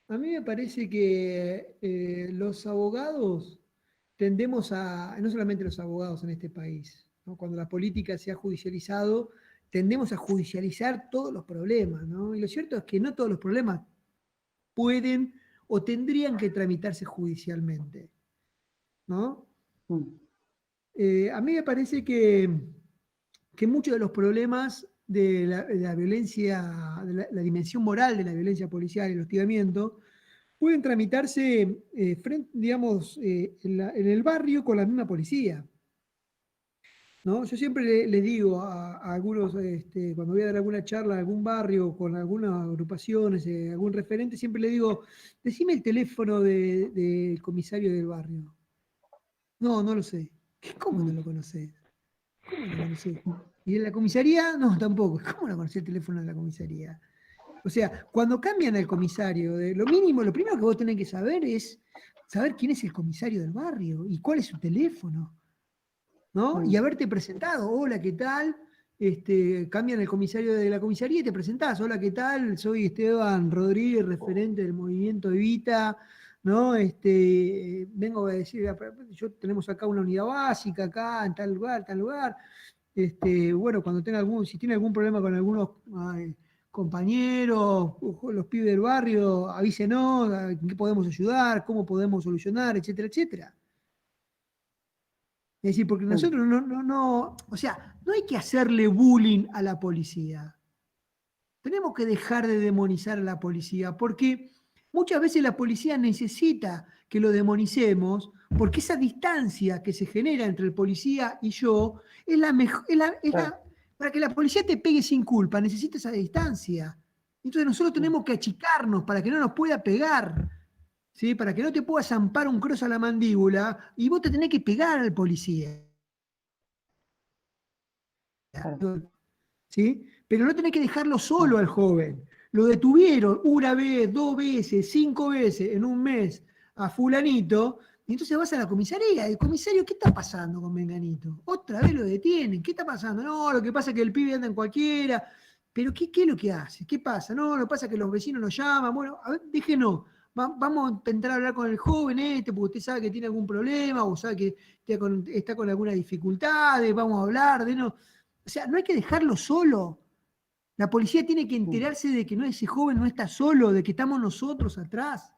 A mí me parece que los abogados tendemos no solamente los abogados en este país, ¿no? Cuando la política se ha judicializado, tendemos a judicializar todos los problemas, ¿no? Y lo cierto es que no todos los problemas pueden o tendrían que tramitarse judicialmente, ¿no? A mí me parece que muchos de los problemas de la violencia, de la dimensión moral de la violencia policial y el hostigamiento, pueden tramitarse, digamos, en el barrio con la misma policía, ¿no? Yo siempre les digo a algunos, cuando voy a dar alguna charla a algún barrio con algunas agrupaciones, algún referente, siempre le digo, decime el teléfono del comisario del barrio. No, no lo sé. ¿Cómo no lo conocés? ¿Cómo no lo conocés? ¿Y en la comisaría? No, tampoco. ¿Cómo no conocés el teléfono de la comisaría? O sea, cuando cambian al comisario, lo primero que vos tenés que saber es saber quién es el comisario del barrio y cuál es su teléfono, ¿no? Y haberte presentado. Hola, ¿qué tal? Cambian el comisario de la comisaría y te presentás. Hola, ¿qué tal? Soy Esteban Rodríguez, referente del movimiento Evita, ¿no? Vengo a decir, tenemos acá una unidad básica, acá, en tal lugar, tal lugar. Bueno, cuando tenga si tiene algún problema con algunos compañeros, los pibes del barrio, avísenos, en qué podemos ayudar, cómo podemos solucionar, etcétera, etcétera. Es decir, porque nosotros o sea, no hay que hacerle bullying a la policía. Tenemos que dejar de demonizar a la policía, porque muchas veces la policía necesita que lo demonicemos, porque esa distancia que se genera entre el policía y yo es la mejor, para que la policía te pegue sin culpa, necesita esa distancia. Entonces nosotros tenemos que achicarnos para que no nos pueda pegar, ¿sí? Para que no te pueda zampar un cross a la mandíbula y vos te tenés que pegar al policía. ¿Sí? Pero no tenés que dejarlo solo al joven. Lo detuvieron 1 vez, 2 veces, 5 veces en un mes a fulanito, y entonces vas a la comisaría. El comisario, ¿qué está pasando con Menganito? Otra vez lo detienen. ¿Qué está pasando? No, lo que pasa es que el pibe anda en cualquiera. ¿Pero qué es lo que hace? ¿Qué pasa? No, lo que pasa es que los vecinos nos llaman. Bueno, a ver, déjenos. Vamos a intentar hablar con el joven porque usted sabe que tiene algún problema o sabe que está con alguna dificultad. Vamos a hablar, denos. O sea, no hay que dejarlo solo. La policía tiene que enterarse de que ese joven no está solo, de que estamos nosotros atrás.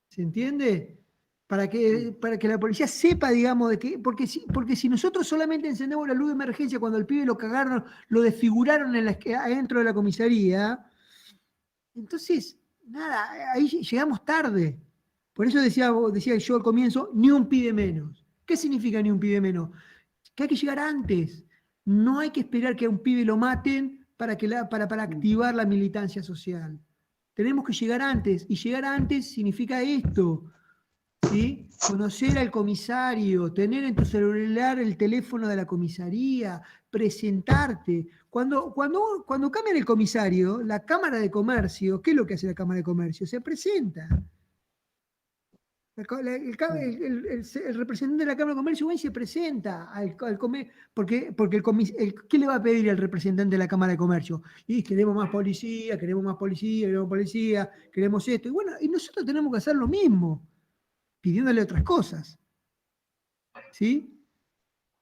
¿Se entiende? Para que la policía sepa, digamos, de que. Porque si nosotros solamente encendemos la luz de emergencia cuando el pibe lo cagaron, lo desfiguraron adentro de la comisaría, entonces, nada, ahí llegamos tarde. Por eso decía yo al comienzo, ni un pibe menos. ¿Qué significa ni un pibe menos? Que hay que llegar antes. No hay que esperar que a un pibe lo maten para activar la militancia social. Tenemos que llegar antes. Y llegar antes significa esto. ¿Sí? Conocer al comisario, tener en tu celular el teléfono de la comisaría, presentarte. Cuando cambian el comisario, la Cámara de Comercio, ¿qué es lo que hace la Cámara de Comercio? Se presenta. El representante de la Cámara de Comercio va y se presenta porque ¿qué le va a pedir el representante de la Cámara de Comercio? Y queremos más policía, queremos esto. Y bueno, y nosotros tenemos que hacer lo mismo, pidiéndole otras cosas. ¿Sí?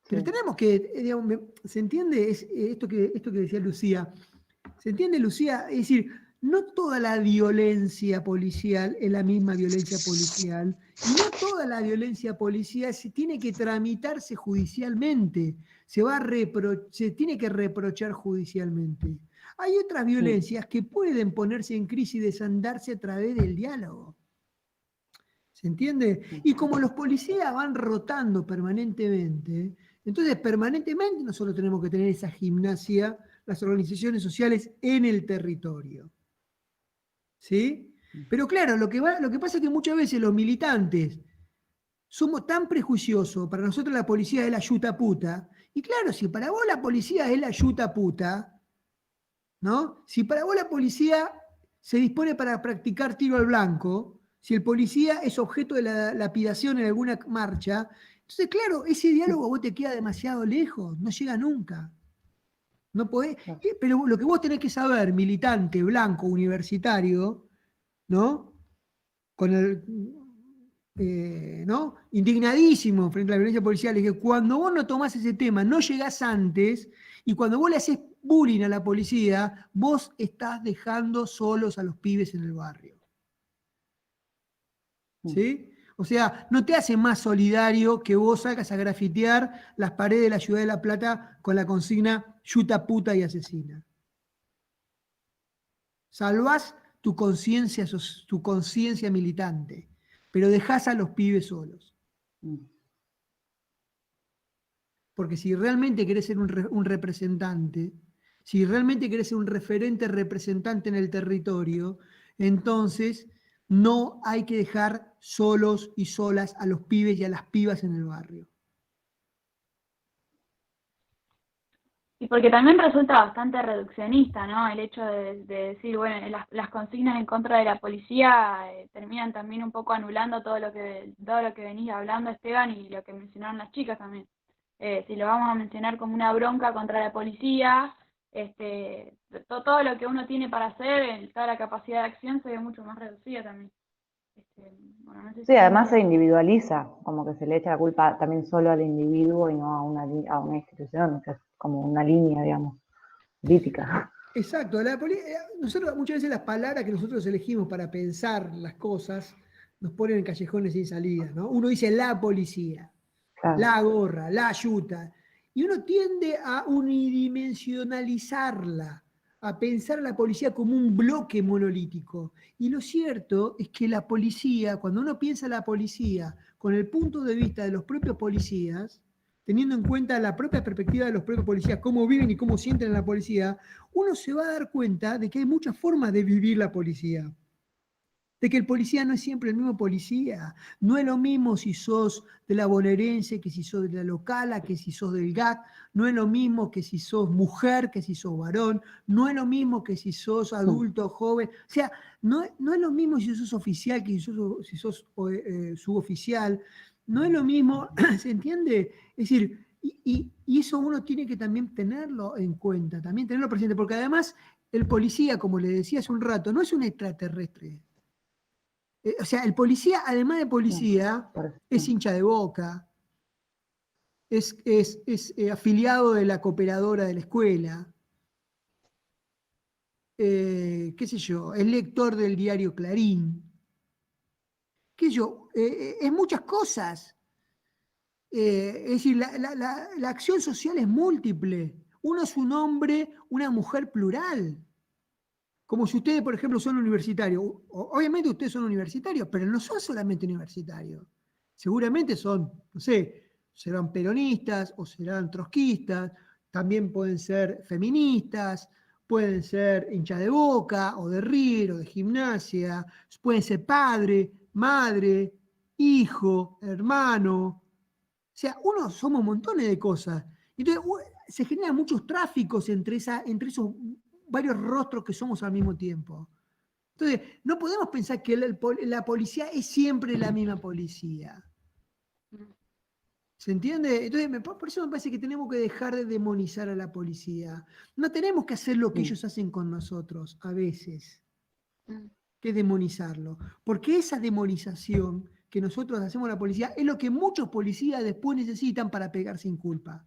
Pero tenemos que, digamos, ¿se entiende esto que decía Lucía? ¿Se entiende, Lucía? Es decir, no toda la violencia policial es la misma violencia policial, y no toda la violencia policial tiene que tramitarse judicialmente, se tiene que reprochar judicialmente. Hay otras violencias que pueden ponerse en crisis y desandarse a través del diálogo. ¿Se entiende? Y como los policías van rotando permanentemente, entonces permanentemente nosotros tenemos que tener esa gimnasia, las organizaciones sociales en el territorio. ¿Sí? Pero claro, lo que pasa es que muchas veces los militantes somos tan prejuiciosos, para nosotros la policía es la yuta puta, y claro, si para vos la policía es la yuta puta, ¿no? Si para vos la policía se dispone para practicar tiro al blanco, si el policía es objeto de la lapidación en alguna marcha, entonces claro, ese diálogo a vos te queda demasiado lejos, no llega nunca. No podés, pero lo que vos tenés que saber, militante, blanco, universitario, ¿no? ¿No? Indignadísimo frente a la violencia policial, es que cuando vos no tomás ese tema, no llegás antes, y cuando vos le haces bullying a la policía, vos estás dejando solos a los pibes en el barrio. ¿Sí? O sea, no te hace más solidario que vos salgas a grafitear las paredes de la Ciudad de La Plata con la consigna yuta, puta y asesina. Salvás tu conciencia militante, pero dejás a los pibes solos. Porque si realmente querés ser un representante, si realmente querés ser un referente representante en el territorio, entonces no hay que dejar solos y solas a los pibes y a las pibas en el barrio. Y porque también resulta bastante reduccionista, ¿no? El hecho de decir, bueno, las consignas en contra de la policía terminan también un poco anulando todo lo que venís hablando, Esteban, y lo que mencionaron las chicas también. Si lo vamos a mencionar como una bronca contra la policía, todo lo que uno tiene para hacer, toda la capacidad de acción se ve mucho más reducida también. Bueno, no sé Sí, además se individualiza, como que se le echa la culpa también solo al individuo y no a una institución, que es como una línea, digamos, política. Exacto. Nosotros muchas veces las palabras que nosotros elegimos para pensar las cosas nos ponen en callejones sin salida, ¿no? Uno dice la policía, claro, la gorra, la yuta, y uno tiende a unidimensionalizarla, a pensar a la policía como un bloque monolítico. Y lo cierto es que la policía, cuando uno piensa a la policía con el punto de vista de los propios policías, teniendo en cuenta la propia perspectiva de los propios policías, cómo viven y cómo sienten a la policía, uno se va a dar cuenta de que hay muchas formas de vivir la policía. De que el policía no es siempre el mismo policía. No es lo mismo si sos de la bonaerense, que si sos de la locala, que si sos del GAC. No es lo mismo que si sos mujer, que si sos varón. No es lo mismo que si sos adulto, joven. O sea, no es lo mismo si sos oficial que si sos suboficial. No es lo mismo, ¿se entiende? Es decir, y eso uno tiene que también tenerlo en cuenta, también tenerlo presente, porque además el policía, como le decía hace un rato, no es un extraterrestre. O sea, el policía, además de policía, es hincha de Boca, es afiliado de la cooperadora de la escuela, qué sé yo, es lector del diario Clarín, qué sé yo, es muchas cosas. Es decir, la acción social es múltiple. Uno es un hombre, una mujer plural. Como si ustedes, por ejemplo, son universitarios. Obviamente ustedes son universitarios, pero no son solamente universitarios. Seguramente son, no sé, serán peronistas o serán trotskistas, también pueden ser feministas, pueden ser hinchas de Boca o de River o de Gimnasia, pueden ser padre, madre, hijo, hermano. O sea, uno somos montones de cosas. Entonces, se generan muchos tráficos entre esos varios rostros que somos al mismo tiempo. Entonces, no podemos pensar que la policía es siempre la misma policía. ¿Se entiende? Entonces, por eso me parece que tenemos que dejar de demonizar a la policía. No tenemos que hacer lo que ellos hacen con nosotros, a veces, que demonizarlo. Porque esa demonización que nosotros hacemos a la policía es lo que muchos policías después necesitan para pegar sin culpa,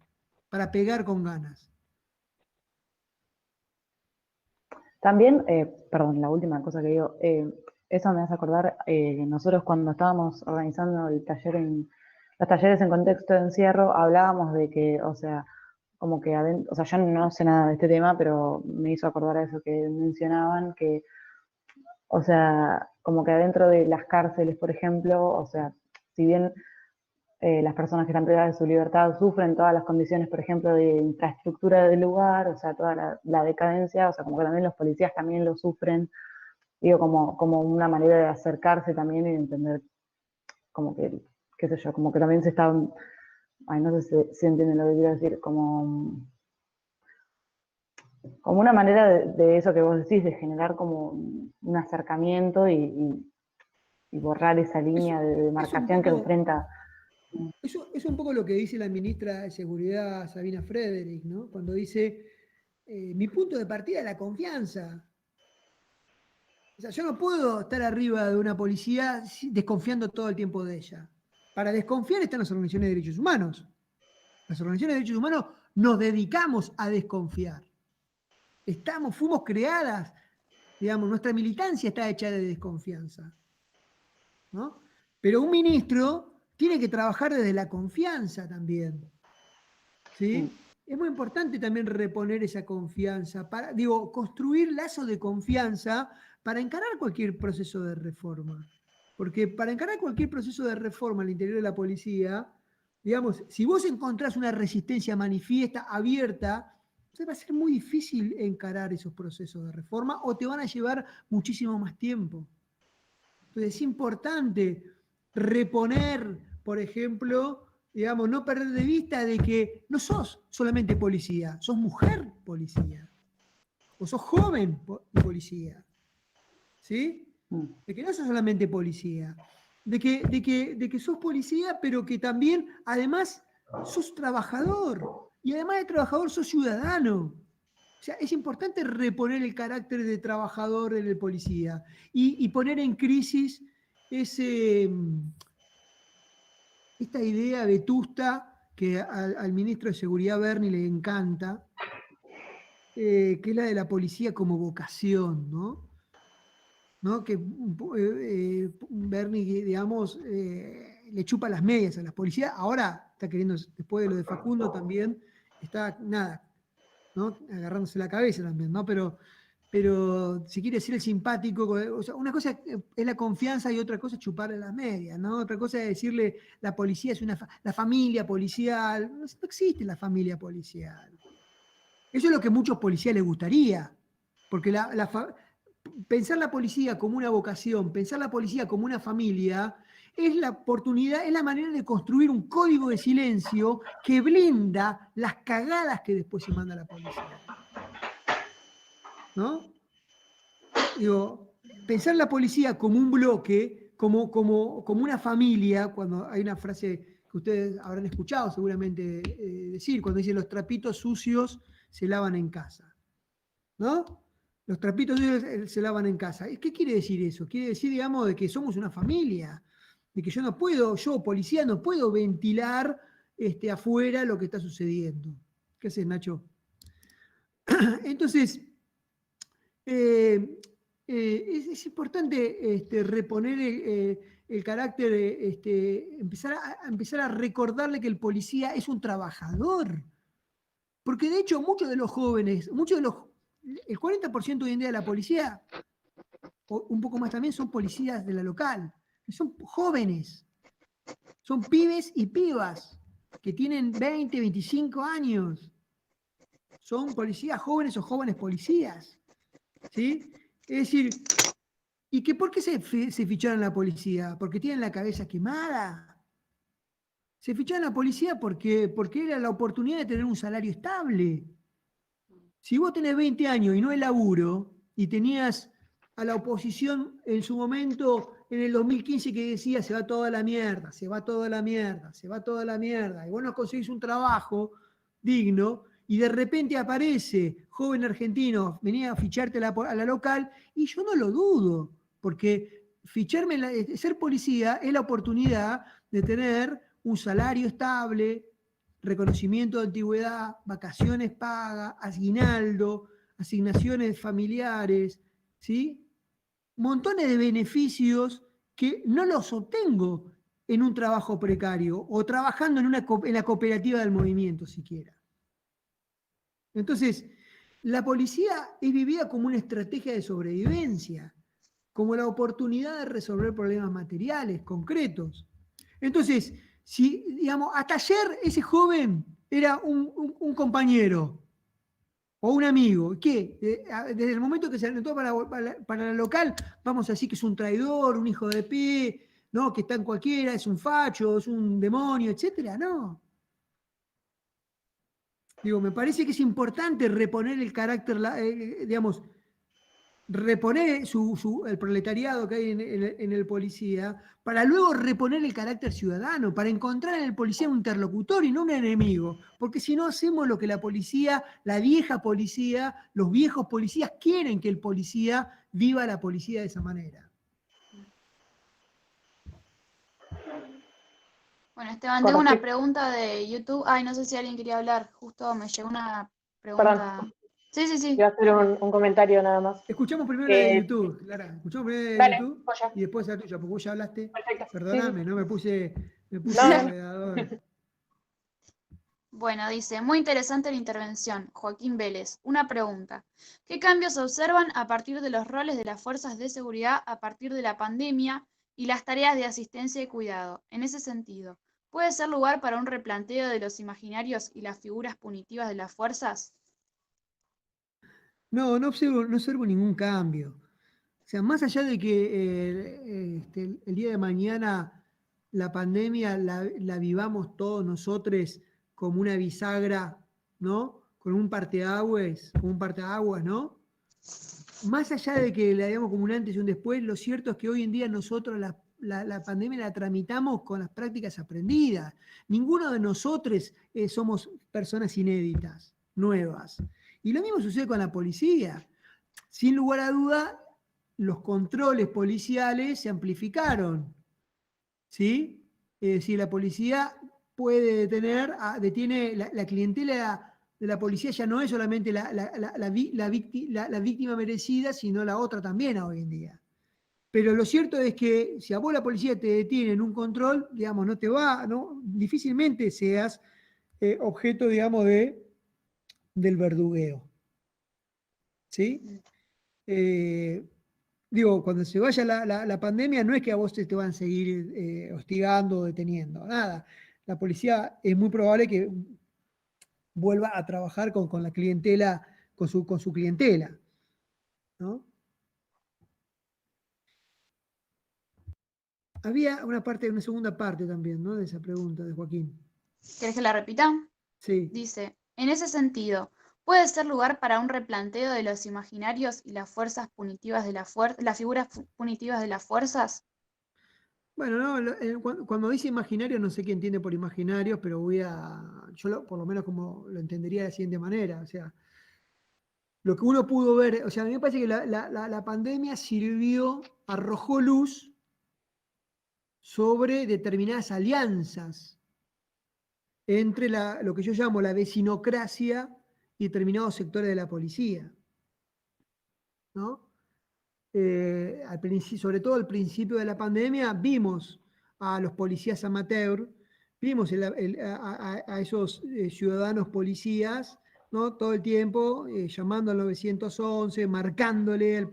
para pegar con ganas. También, perdón, la última cosa que digo, eso me hace acordar que nosotros cuando estábamos organizando los talleres en contexto de encierro, hablábamos de que, o sea, como que adentro, o sea, yo no sé nada de este tema, pero me hizo acordar a eso que mencionaban, que, o sea, como que adentro de las cárceles, por ejemplo, o sea, si bien las personas que están privadas de su libertad sufren todas las condiciones, por ejemplo, de infraestructura del lugar, o sea, toda la decadencia, o sea, como que también los policías también lo sufren, digo, como una manera de acercarse también y de entender, como que, qué sé yo, como que también se está, ay, no sé si entienden lo que quiero decir, como una manera de eso que vos decís, de generar como un acercamiento y borrar esa línea de demarcación que enfrenta. Eso es un poco lo que dice la ministra de Seguridad, Sabina Frederick, ¿no? Cuando dice, mi punto de partida es la confianza. O sea, yo no puedo estar arriba de una policía desconfiando todo el tiempo de ella. Para desconfiar están las organizaciones de derechos humanos. Las organizaciones de derechos humanos nos dedicamos a desconfiar. Fuimos creadas, digamos, nuestra militancia está hecha de desconfianza, ¿no? Pero un ministro tiene que trabajar desde la confianza también, ¿sí? Es muy importante también reponer esa confianza, construir lazos de confianza para encarar cualquier proceso de reforma. Porque para encarar cualquier proceso de reforma al interior de la policía, digamos, si vos encontrás una resistencia manifiesta, abierta, entonces va a ser muy difícil encarar esos procesos de reforma o te van a llevar muchísimo más tiempo. Entonces es importante reponer, por ejemplo, digamos, no perder de vista de que no sos solamente policía, sos mujer policía, o sos joven policía, ¿sí? De que no sos solamente policía, de que sos policía, pero que también, además, sos trabajador, y además de trabajador, sos ciudadano. O sea, es importante reponer el carácter de trabajador en el policía y poner en crisis esta idea vetusta que al ministro de Seguridad Berni le encanta, que es la de la policía como vocación, ¿no? ¿No? Que Berni, digamos, le chupa las medias a las policías. Ahora está queriendo, después de lo de Facundo también, está, nada, ¿no? Agarrándose la cabeza también, ¿no? Pero si quiere ser el simpático, o sea, una cosa es la confianza y otra cosa es chuparle las medias, ¿no? Otra cosa es decirle la policía es la familia policial. No existe la familia policial. Eso es lo que a muchos policías les gustaría, porque pensar la policía como una vocación, pensar la policía como una familia, es la oportunidad, es la manera de construir un código de silencio que blinda las cagadas que después se manda la policía. ¿No? Digo, pensar la policía como un bloque, como una familia, cuando hay una frase que ustedes habrán escuchado seguramente decir, cuando dice los trapitos sucios se lavan en casa. ¿No? Los trapitos sucios se lavan en casa. ¿Qué quiere decir eso? Quiere decir, digamos, de que somos una familia, de que yo, policía, no puedo ventilar afuera lo que está sucediendo. ¿Qué haces, Nacho? Entonces, Es importante reponer el carácter, empezar a recordarle que el policía es un trabajador. Porque de hecho muchos de los jóvenes, el 40% hoy en día de la policía, o un poco más también, son policías de la local, que son jóvenes, son pibes y pibas, que tienen 20, 25 años. Son policías jóvenes o jóvenes policías. ¿Sí? Es decir, ¿y que por qué se ficharon en la policía? ¿Porque tienen la cabeza quemada? Se ficharon en la policía porque era la oportunidad de tener un salario estable. Si vos tenés 20 años y no hay laburo, y tenías a la oposición en su momento, en el 2015, que decía se va toda la mierda, se va toda la mierda, se va toda la mierda, y vos no conseguís un trabajo digno, y de repente aparece joven argentino, venía a ficharte a la local, y yo no lo dudo, porque ser policía es la oportunidad de tener un salario estable, reconocimiento de antigüedad, vacaciones pagas, aguinaldo, asignaciones familiares, ¿sí? Montones de beneficios que no los obtengo en un trabajo precario o trabajando en la cooperativa del movimiento siquiera. Entonces, la policía es vivida como una estrategia de sobrevivencia, como la oportunidad de resolver problemas materiales, concretos. Entonces, si, digamos, hasta ayer ese joven era un compañero o un amigo, ¿qué? Desde el momento que se anotó para la local, vamos a decir que es un traidor, un hijo de P, ¿no? Que está en cualquiera, es un facho, es un demonio, etcétera. No. Digo, me parece que es importante reponer el carácter, digamos, reponer el proletariado que hay en el policía, para luego reponer el carácter ciudadano, para encontrar en el policía un interlocutor y no un enemigo. Porque si no hacemos lo que la policía, la vieja policía, los viejos policías quieren que el policía viva la policía de esa manera. Bueno, Esteban, tengo una pregunta de YouTube. Ay, no sé si alguien quería hablar. Justo me llegó una pregunta. Perdón. Sí. Voy a hacer un comentario nada más. Escuchamos primero la de YouTube, Clara. Escuchamos primero la de Dale, YouTube vaya. y después la tuya, porque vos ya hablaste. Perfecto. Perdóname, Sí. no me puse No. moderador. Bueno, dice, muy interesante la intervención. Joaquín Vélez, una pregunta. ¿Qué cambios se observan a partir de los roles de las fuerzas de seguridad a partir de la pandemia y las tareas de asistencia y cuidado? En ese sentido, ¿puede ser lugar para un replanteo de los imaginarios y las figuras punitivas de las fuerzas? No observo ningún cambio. O sea, más allá de que el día de mañana la pandemia la vivamos todos nosotros como una bisagra, ¿no? Con un parteaguas, ¿no? Más allá de que la veamos como un antes y un después, lo cierto es que hoy en día nosotros la pandemia la tramitamos con las prácticas aprendidas. Ninguno de nosotros somos personas inéditas, nuevas. Y lo mismo sucede con la policía. Sin lugar a duda, los controles policiales se amplificaron, ¿sí? Es decir, la policía puede detiene la clientela de la policía ya no es solamente la víctima merecida, sino la otra también hoy en día. Pero lo cierto es que si a vos la policía te detiene en un control, digamos, no te va, ¿no? Difícilmente seas objeto, digamos, del verdugueo, ¿sí? Digo, cuando se vaya la pandemia, no es que a vos te van a seguir hostigando o deteniendo, nada. La policía es muy probable que vuelva a trabajar con la clientela, con su clientela, ¿no? Había una segunda parte también, ¿no? De esa pregunta de Joaquín. ¿Querés que la repita? Sí. Dice, en ese sentido, ¿puede ser lugar para un replanteo de los imaginarios y las fuerzas punitivas de las figuras punitivas de las fuerzas? Bueno, no, cuando dice imaginario, no sé qué entiende por imaginarios, pero por lo menos como lo entendería de la siguiente manera. O sea, lo que uno pudo ver, o sea, a mí me parece que la pandemia arrojó luz sobre determinadas alianzas entre lo que yo llamo la vecinocracia y determinados sectores de la policía. ¿no? Sobre todo al principio de la pandemia, vimos a los policías amateur, vimos a esos ciudadanos policías, ¿no? Todo el tiempo llamando al 911, marcándole a la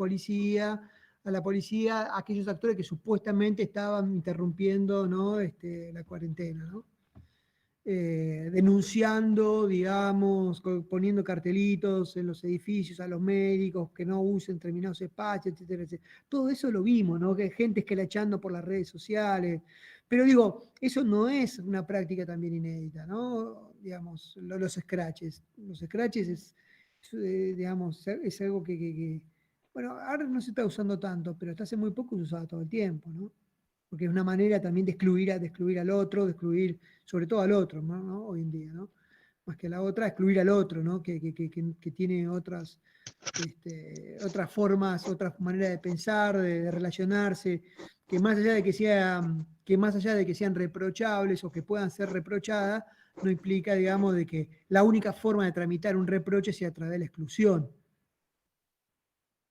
policía, a aquellos actores que supuestamente estaban interrumpiendo, ¿no? La cuarentena, ¿no? Denunciando, digamos, poniendo cartelitos en los edificios a los médicos que no usen determinados espacios, etcétera, etcétera. Todo eso lo vimos, ¿no? Que hay gente escrachando por las redes sociales. Pero digo, eso no es una práctica también inédita, ¿no? Digamos, los scratches. Los scratches digamos, es algo bueno, ahora no se está usando tanto, pero hasta hace muy poco se usaba todo el tiempo, ¿no? Porque es una manera también de excluir al otro, de excluir sobre todo al otro, ¿no? Hoy en día, ¿no? Más que la otra, excluir al otro, ¿no? Que tiene otras formas, otras maneras de pensar, de relacionarse, que más allá de que sean reprochables o que puedan ser reprochadas, no implica, digamos, de que la única forma de tramitar un reproche sea a través de la exclusión.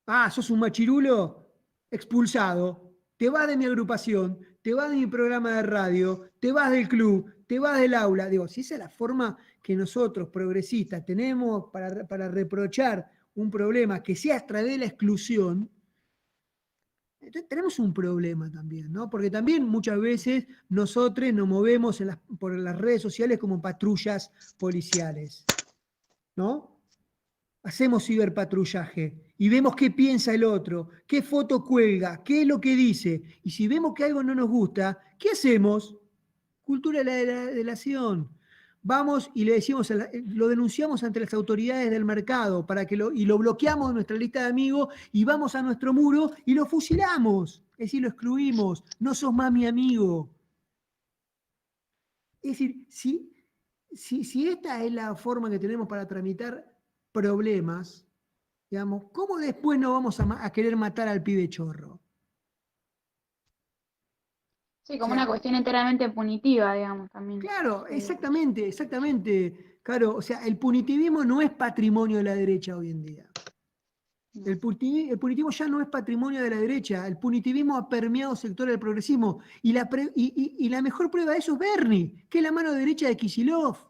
Ah, sos un machirulo, expulsado, te vas de mi agrupación, te vas de mi programa de radio, te vas del club, te vas del aula. Digo, si esa es la forma que nosotros, progresistas, tenemos para reprochar un problema que sea a través de la exclusión, entonces tenemos un problema también, ¿no? Porque también muchas veces nosotros nos movemos por las redes sociales como patrullas policiales, ¿no? Hacemos ciberpatrullaje y vemos qué piensa el otro, qué foto cuelga, qué es lo que dice. Y si vemos que algo no nos gusta, ¿qué hacemos? Cultura de la delación. Vamos y le decimos, lo denunciamos ante las autoridades del mercado y lo bloqueamos de nuestra lista de amigos y vamos a nuestro muro y lo fusilamos. Es decir, lo excluimos. No sos más mi amigo. Es decir, si esta es la forma que tenemos para tramitar problemas, digamos, ¿cómo después no vamos a querer matar al pibe chorro? Sí, O como una sea, cuestión enteramente punitiva, digamos, también. claro, exactamente. Claro, o sea, el punitivismo no es patrimonio de la derecha hoy en día. No. El punitivismo ya no es patrimonio de la derecha. El punitivismo ha permeado sectores del progresismo. Y la mejor prueba de eso es Bernie, que es la mano derecha de Kicillof. O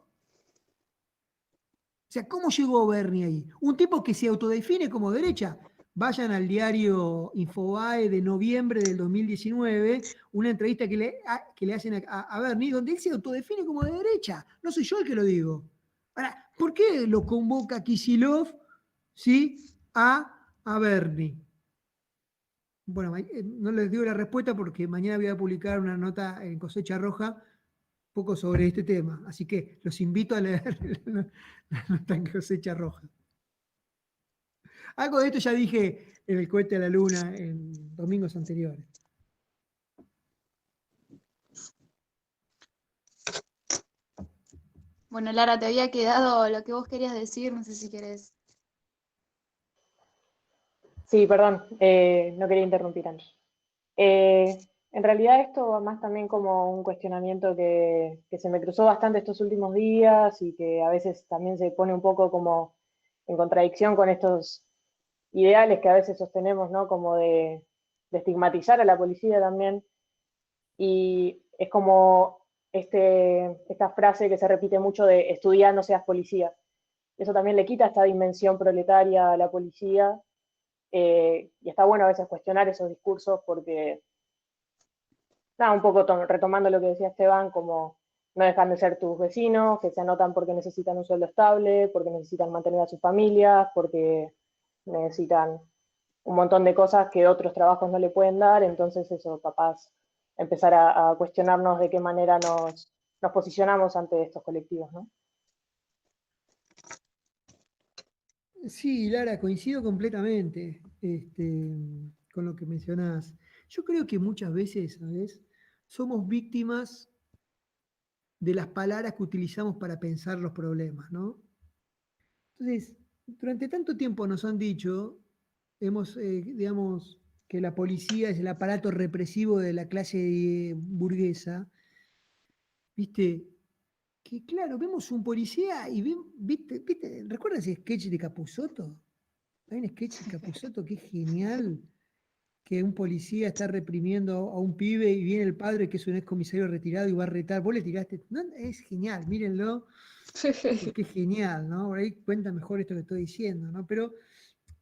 sea, ¿cómo llegó Bernie ahí? Un tipo que se autodefine como derecha. Vayan al diario Infobae de noviembre del 2019, una entrevista que le hacen a Bernie, donde él se autodefine como de derecha. No soy yo el que lo digo. Ahora, ¿por qué lo convoca Kicillof, ¿sí? a Bernie? Bueno, no les digo la respuesta porque mañana voy a publicar una nota en Cosecha Roja poco sobre este tema. Así que los invito a leer la nota en Cosecha Roja. Algo de esto ya dije en el cohete a la luna en domingos anteriores. Bueno, Lara, te había quedado lo que vos querías decir, no sé si querés. Sí, perdón, no quería interrumpir antes. En realidad esto va más también como un cuestionamiento que se me cruzó bastante estos últimos días y que a veces también se pone un poco como en contradicción con estos ideales que a veces sostenemos, ¿no? Como de estigmatizar a la policía también. Y es como esta frase que se repite mucho de estudiar, no seas policía. Eso también le quita esta dimensión proletaria a la policía. Y está bueno a veces cuestionar esos discursos porque, nada, un poco retomando lo que decía Esteban, como no dejan de ser tus vecinos, que se anotan porque necesitan un sueldo estable, porque necesitan mantener a sus familias, porque necesitan un montón de cosas que otros trabajos no le pueden dar, entonces eso, capaz, empezar a cuestionarnos de qué manera nos posicionamos ante estos colectivos, ¿no? Sí, Lara, coincido completamente con lo que mencionás. Yo creo que muchas veces, ¿sabes? Somos víctimas de las palabras que utilizamos para pensar los problemas, ¿no? Entonces, durante tanto tiempo nos han dicho, digamos, que la policía es el aparato represivo de la clase burguesa, ¿viste? Que claro, vemos un policía y ¿viste? ¿Recuerdas ese sketch de Capusotto? Hay un sketch de Capusotto que es genial, que un policía está reprimiendo a un pibe y viene el padre que es un ex comisario retirado y va a retar. Vos le tiraste. No, es genial, mírenlo, porque es genial, ¿no? Por ahí cuenta mejor esto que estoy diciendo, ¿no? Pero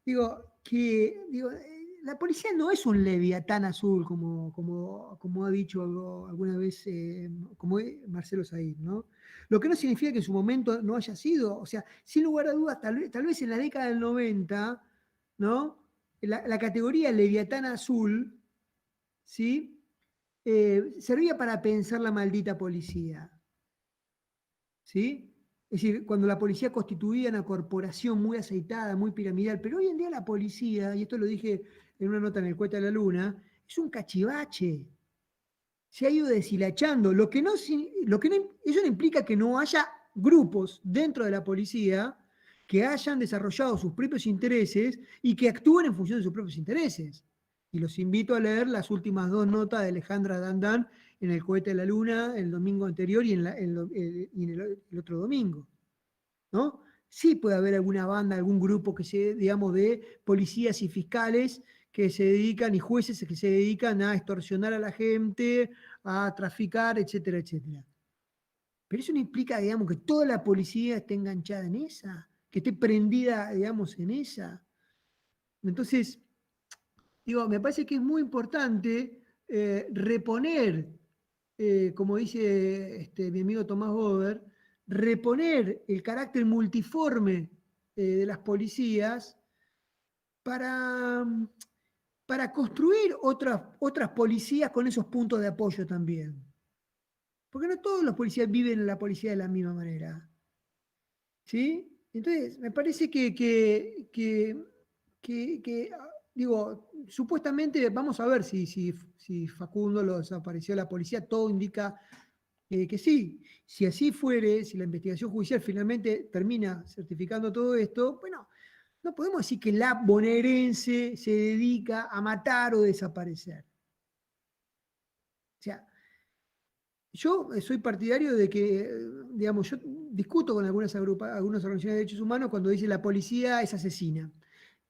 digo, la policía no es un leviatán azul, como ha dicho alguna vez como Marcelo Said, ¿no? Lo que no significa que en su momento no haya sido, o sea, sin lugar a dudas, tal vez en la década del 90, ¿no? La categoría leviatán azul, ¿sí? Servía para pensar la maldita policía, ¿sí? Es decir, cuando la policía constituía una corporación muy aceitada, muy piramidal, pero hoy en día la policía, y esto lo dije en una nota en el Cohete de la Luna, es un cachivache. Se ha ido deshilachando. Eso no implica que no haya grupos dentro de la policía que hayan desarrollado sus propios intereses y que actúen en función de sus propios intereses. Y los invito a leer las últimas 2 notas de Alejandra Dandan en el Cohete de la Luna el domingo anterior y en el otro domingo, ¿no? Sí puede haber alguna banda, algún grupo que se, digamos, de policías y fiscales que se dedican y jueces que se dedican a extorsionar a la gente, a traficar, etcétera, etcétera. Pero eso no implica, digamos, que toda la policía esté enganchada en esa, que esté prendida, digamos, en esa. Entonces, me parece que es muy importante reponer, como dice mi amigo Tomás Bober, reponer el carácter multiforme de las policías para, para construir otras policías con esos puntos de apoyo también. Porque no todos los policías viven en la policía de la misma manera. ¿Sí? Entonces, me parece supuestamente, vamos a ver si Facundo lo desapareció de la policía, todo indica que sí. Si así fuere, si la investigación judicial finalmente termina certificando todo esto, bueno, no podemos decir que la bonaerense se dedica a matar o desaparecer. O sea, yo soy partidario de que, digamos, yo discuto con algunas organizaciones de derechos humanos cuando dice la policía es asesina.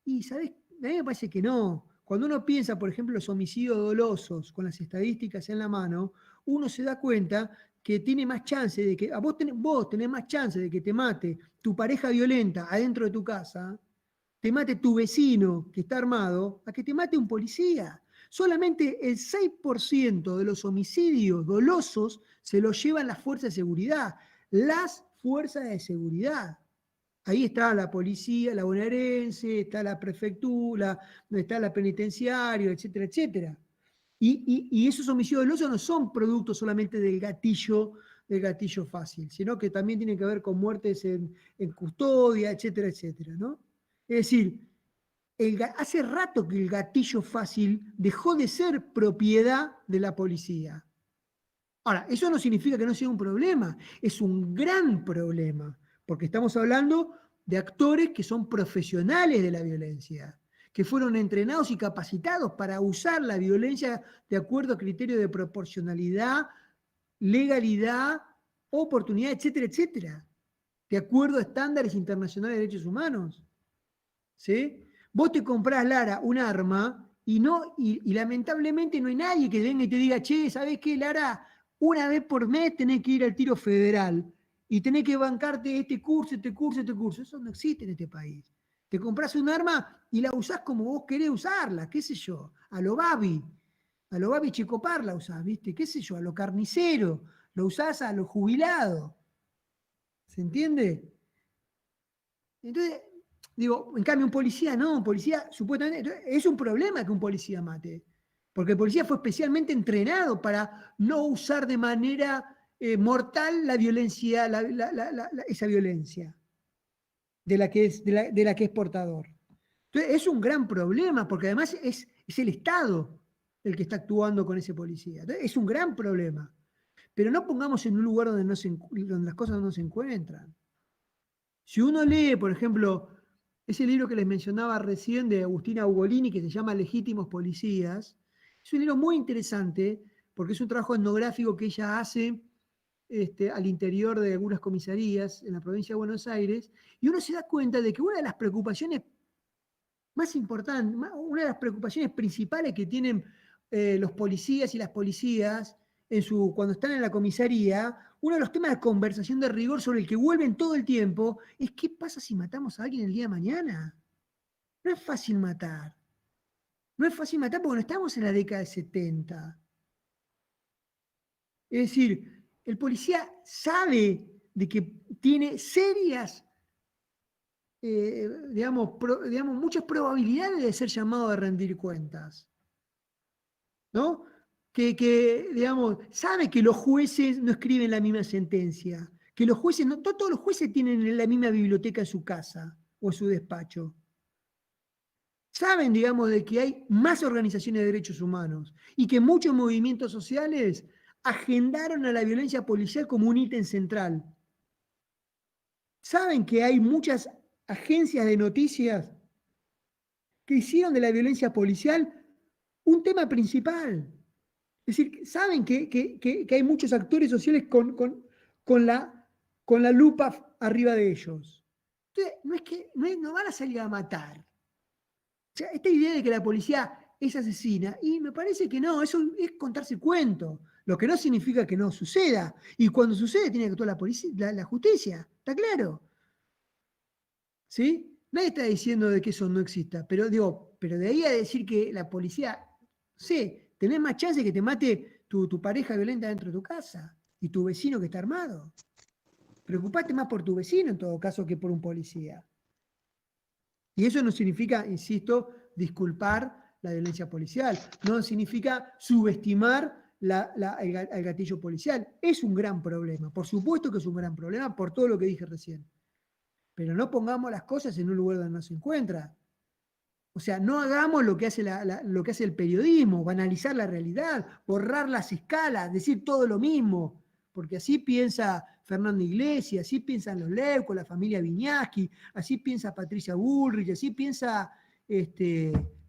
Y, ¿sabes? A mí me parece que no. Cuando uno piensa, por ejemplo, los homicidios dolosos con las estadísticas en la mano, uno se da cuenta que tiene más chance de que, vos tenés más chance de que te mate tu pareja violenta adentro de tu casa, te mate tu vecino que está armado, a que te mate un policía. Solamente el 6% de los homicidios dolosos se los llevan las fuerzas de seguridad. Las fuerzas de seguridad. Ahí está la policía, la bonaerense, está la prefectura, está la penitenciaria, etcétera, etcétera. Y esos homicidios dolosos no son producto solamente del gatillo fácil, sino que también tienen que ver con muertes en custodia, etcétera, etcétera, ¿no? Es decir, hace rato que el gatillo fácil dejó de ser propiedad de la policía. Ahora, eso no significa que no sea un problema, es un gran problema, porque estamos hablando de actores que son profesionales de la violencia, que fueron entrenados y capacitados para usar la violencia de acuerdo a criterios de proporcionalidad, legalidad, oportunidad, etcétera, etcétera, de acuerdo a estándares internacionales de derechos humanos. ¿Sí? Vos te comprás, Lara, un arma y lamentablemente no hay nadie que venga y te diga, che, ¿sabés qué, Lara? Una vez por mes tenés que ir al tiro federal y tenés que bancarte este curso, este curso, este curso. Eso no existe en este país. Te comprás un arma y la usás como vos querés usarla, qué sé yo, a lo Babi Checopar la usás, ¿viste? ¿Qué sé yo? A lo carnicero, lo usás a lo jubilado. ¿Se entiende? Entonces, en cambio, un policía supuestamente, es un problema que un policía mate, porque el policía fue especialmente entrenado para no usar de manera mortal la violencia, esa violencia de la que es portador. Entonces, es un gran problema, porque además es el Estado el que está actuando con ese policía. Entonces, es un gran problema. Pero no pongamos en un lugar donde las cosas no se encuentran. Si uno lee, por ejemplo, ese libro que les mencionaba recién de Agustina Ugolini, que se llama Legítimos Policías, es un libro muy interesante porque es un trabajo etnográfico que ella hace al interior de algunas comisarías en la provincia de Buenos Aires, y uno se da cuenta de que una de las preocupaciones más importante, una de las preocupaciones principales que tienen los policías y las policías cuando están en la comisaría, uno de los temas de conversación de rigor sobre el que vuelven todo el tiempo es qué pasa si matamos a alguien el día de mañana. No es fácil matar. No es fácil matar porque no estamos en la década de 70. Es decir, el policía sabe de que tiene serias, digamos, muchas probabilidades de ser llamado a rendir cuentas, ¿no? Digamos, sabe que los jueces no escriben la misma sentencia, que los jueces, no todos los jueces tienen la misma biblioteca en su casa o en su despacho. Saben, digamos, de que hay más organizaciones de derechos humanos y que muchos movimientos sociales agendaron a la violencia policial como un ítem central. Saben que hay muchas agencias de noticias que hicieron de la violencia policial un tema principal. Es decir, saben que hay muchos actores sociales con la lupa arriba de ellos. Entonces, no van a salir a matar. O sea, esta idea de que la policía es asesina, y me parece que no, eso es contarse cuento, lo que no significa que no suceda. Y cuando sucede tiene que actuar la policía, la justicia, ¿está claro? ¿Sí? Nadie está diciendo de que eso no exista, pero de ahí a decir que la policía, sí, tenés más chance de que te mate tu pareja violenta dentro de tu casa y tu vecino que está armado. Preocupate más por tu vecino en todo caso que por un policía. Y eso no significa, insisto, disculpar la violencia policial, no significa subestimar el gatillo policial. Es un gran problema, por supuesto que es un gran problema por todo lo que dije recién. Pero no pongamos las cosas en un lugar donde no se encuentra. O sea, no hagamos lo que hace, lo que hace el periodismo, banalizar la realidad, borrar las escalas, decir todo lo mismo, porque así piensa Fernando Iglesias, así piensan los Leuco, la familia Viñaski, así piensa Patricia Bullrich, así piensa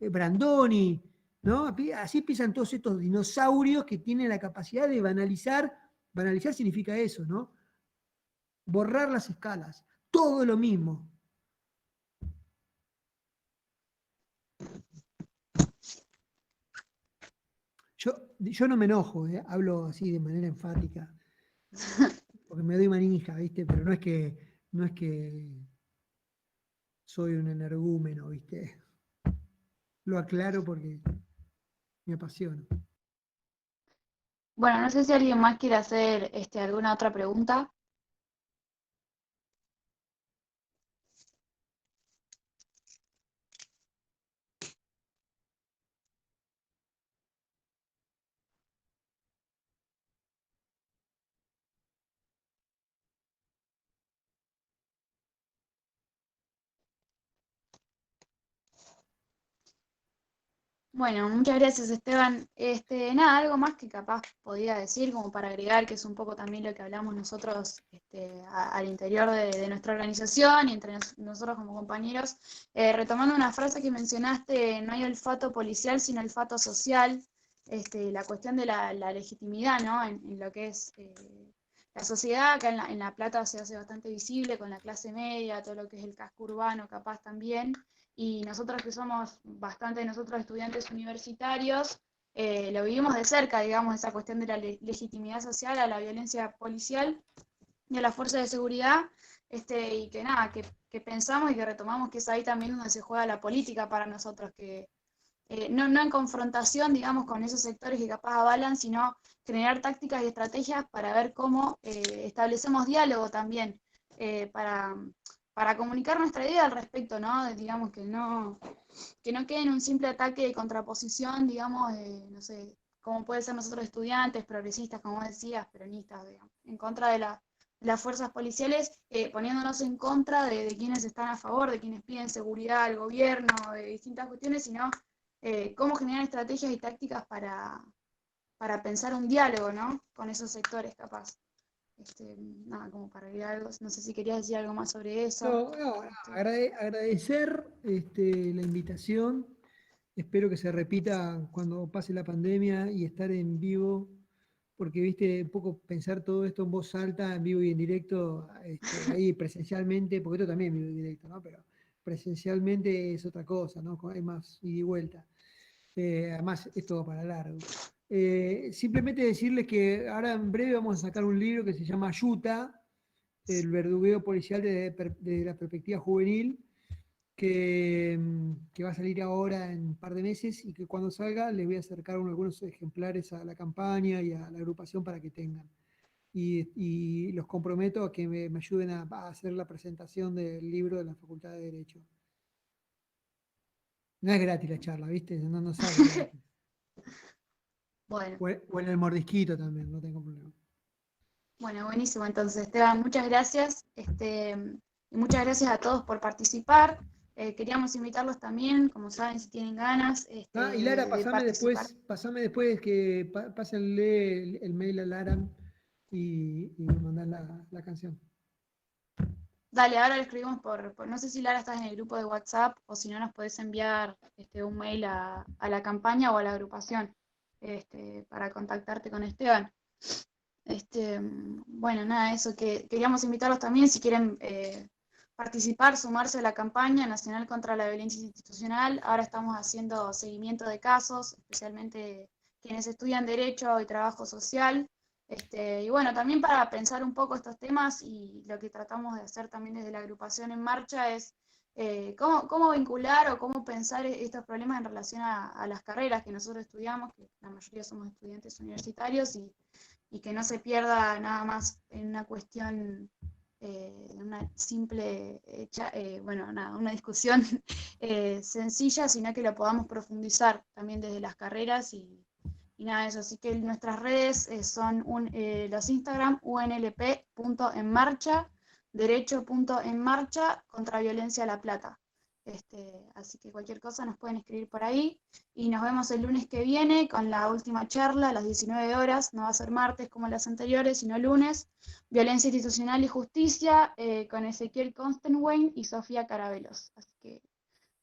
Brandoni, ¿no? Así piensan todos estos dinosaurios que tienen la capacidad de banalizar significa eso, ¿no? Borrar las escalas, todo lo mismo. Yo no me enojo, hablo así de manera enfática, porque me doy manija, ¿viste? Pero no es que soy un energúmeno, ¿viste? Lo aclaro porque me apasiona. Bueno, no sé si alguien más quiere hacer alguna otra pregunta. Bueno, muchas gracias, Esteban. Nada, algo más que capaz podía decir, como para agregar, que es un poco también lo que hablamos nosotros al interior de nuestra organización y entre nosotros como compañeros. Retomando una frase que mencionaste, no hay olfato policial, sino olfato social. La cuestión de la legitimidad, ¿no? En lo que es la sociedad, acá en La Plata se hace bastante visible con la clase media, todo lo que es el casco urbano, capaz también. Y nosotros que somos bastante nosotros estudiantes universitarios, lo vivimos de cerca, digamos, esa cuestión de la legitimidad social a la violencia policial y a la fuerza de seguridad, y que nada, que pensamos y que retomamos que es ahí también donde se juega la política para nosotros, que no en confrontación, digamos, con esos sectores que capaz avalan, sino generar tácticas y estrategias para ver cómo establecemos diálogo también, para comunicar nuestra idea al respecto, ¿no? Digamos que no quede en un simple ataque de contraposición, digamos, no sé, como puede ser nosotros estudiantes, progresistas, como decías, peronistas, digamos, en contra de las fuerzas policiales, poniéndonos en contra de quienes están a favor, de quienes piden seguridad al gobierno, de distintas cuestiones, sino cómo generar estrategias y tácticas para pensar un diálogo, ¿no? Con esos sectores, capaz. Nada, como para agregar algo, no sé si querías decir algo más sobre eso. No, agradecer la invitación. Espero que se repita cuando pase la pandemia y estar en vivo, porque viste, un poco pensar todo esto en voz alta, en vivo y en directo, ahí presencialmente, porque esto también es vivo y directo, ¿no? Pero presencialmente es otra cosa, ¿no? Es más ida y vuelta. Además, es todo para largo. Simplemente decirles que ahora en breve vamos a sacar un libro que se llama Yuta, el verdugueo policial desde la perspectiva juvenil, que va a salir ahora en un par de meses y que cuando salga les voy a acercar algunos ejemplares a la campaña y a la agrupación para que tengan. Y los comprometo a que me ayuden a hacer la presentación del libro de la Facultad de Derecho. No es gratis la charla, ¿viste? No sale gratis. Bueno, O en el mordisquito también, no tengo problema. bueno, buenísimo. Entonces, Esteban, muchas gracias. Y muchas gracias a todos por participar. Queríamos invitarlos también, como saben, si tienen ganas Y Lara, de participar. pasame después que pásenle el mail a Lara y me mandan la canción. Dale, ahora lo escribimos no sé si Lara estás en el grupo de WhatsApp o si no nos podés enviar un mail a la campaña o a la agrupación para contactarte con Esteban. Bueno, nada, eso que queríamos invitarlos también si quieren participar, sumarse a la campaña nacional contra la violencia institucional. Ahora estamos haciendo seguimiento de casos, especialmente quienes estudian Derecho y Trabajo Social. Y bueno, también para pensar un poco estos temas y lo que tratamos de hacer también desde la agrupación En Marcha es cómo vincular o cómo pensar estos problemas en relación a las carreras que nosotros estudiamos, que la mayoría somos estudiantes universitarios y que no se pierda nada más en una cuestión, una simple, una discusión sencilla, sino que lo podamos profundizar también desde las carreras y nada de eso. Así que nuestras redes son los Instagram, unlp.enmarcha, derecho.enmarcha, contra violencia a la plata. Así que cualquier cosa nos pueden escribir por ahí y nos vemos el lunes que viene con la última charla a las 19 horas. No va a ser martes como las anteriores, sino lunes. Violencia institucional y justicia con Ezequiel Constenwein y Sofía Carabelos. Así que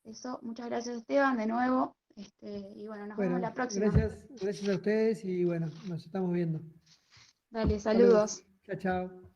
eso, muchas gracias Esteban de nuevo y bueno, nos vemos la próxima. Gracias a ustedes y bueno, nos estamos viendo. Dale, Saludos. saludos. Chao, chao.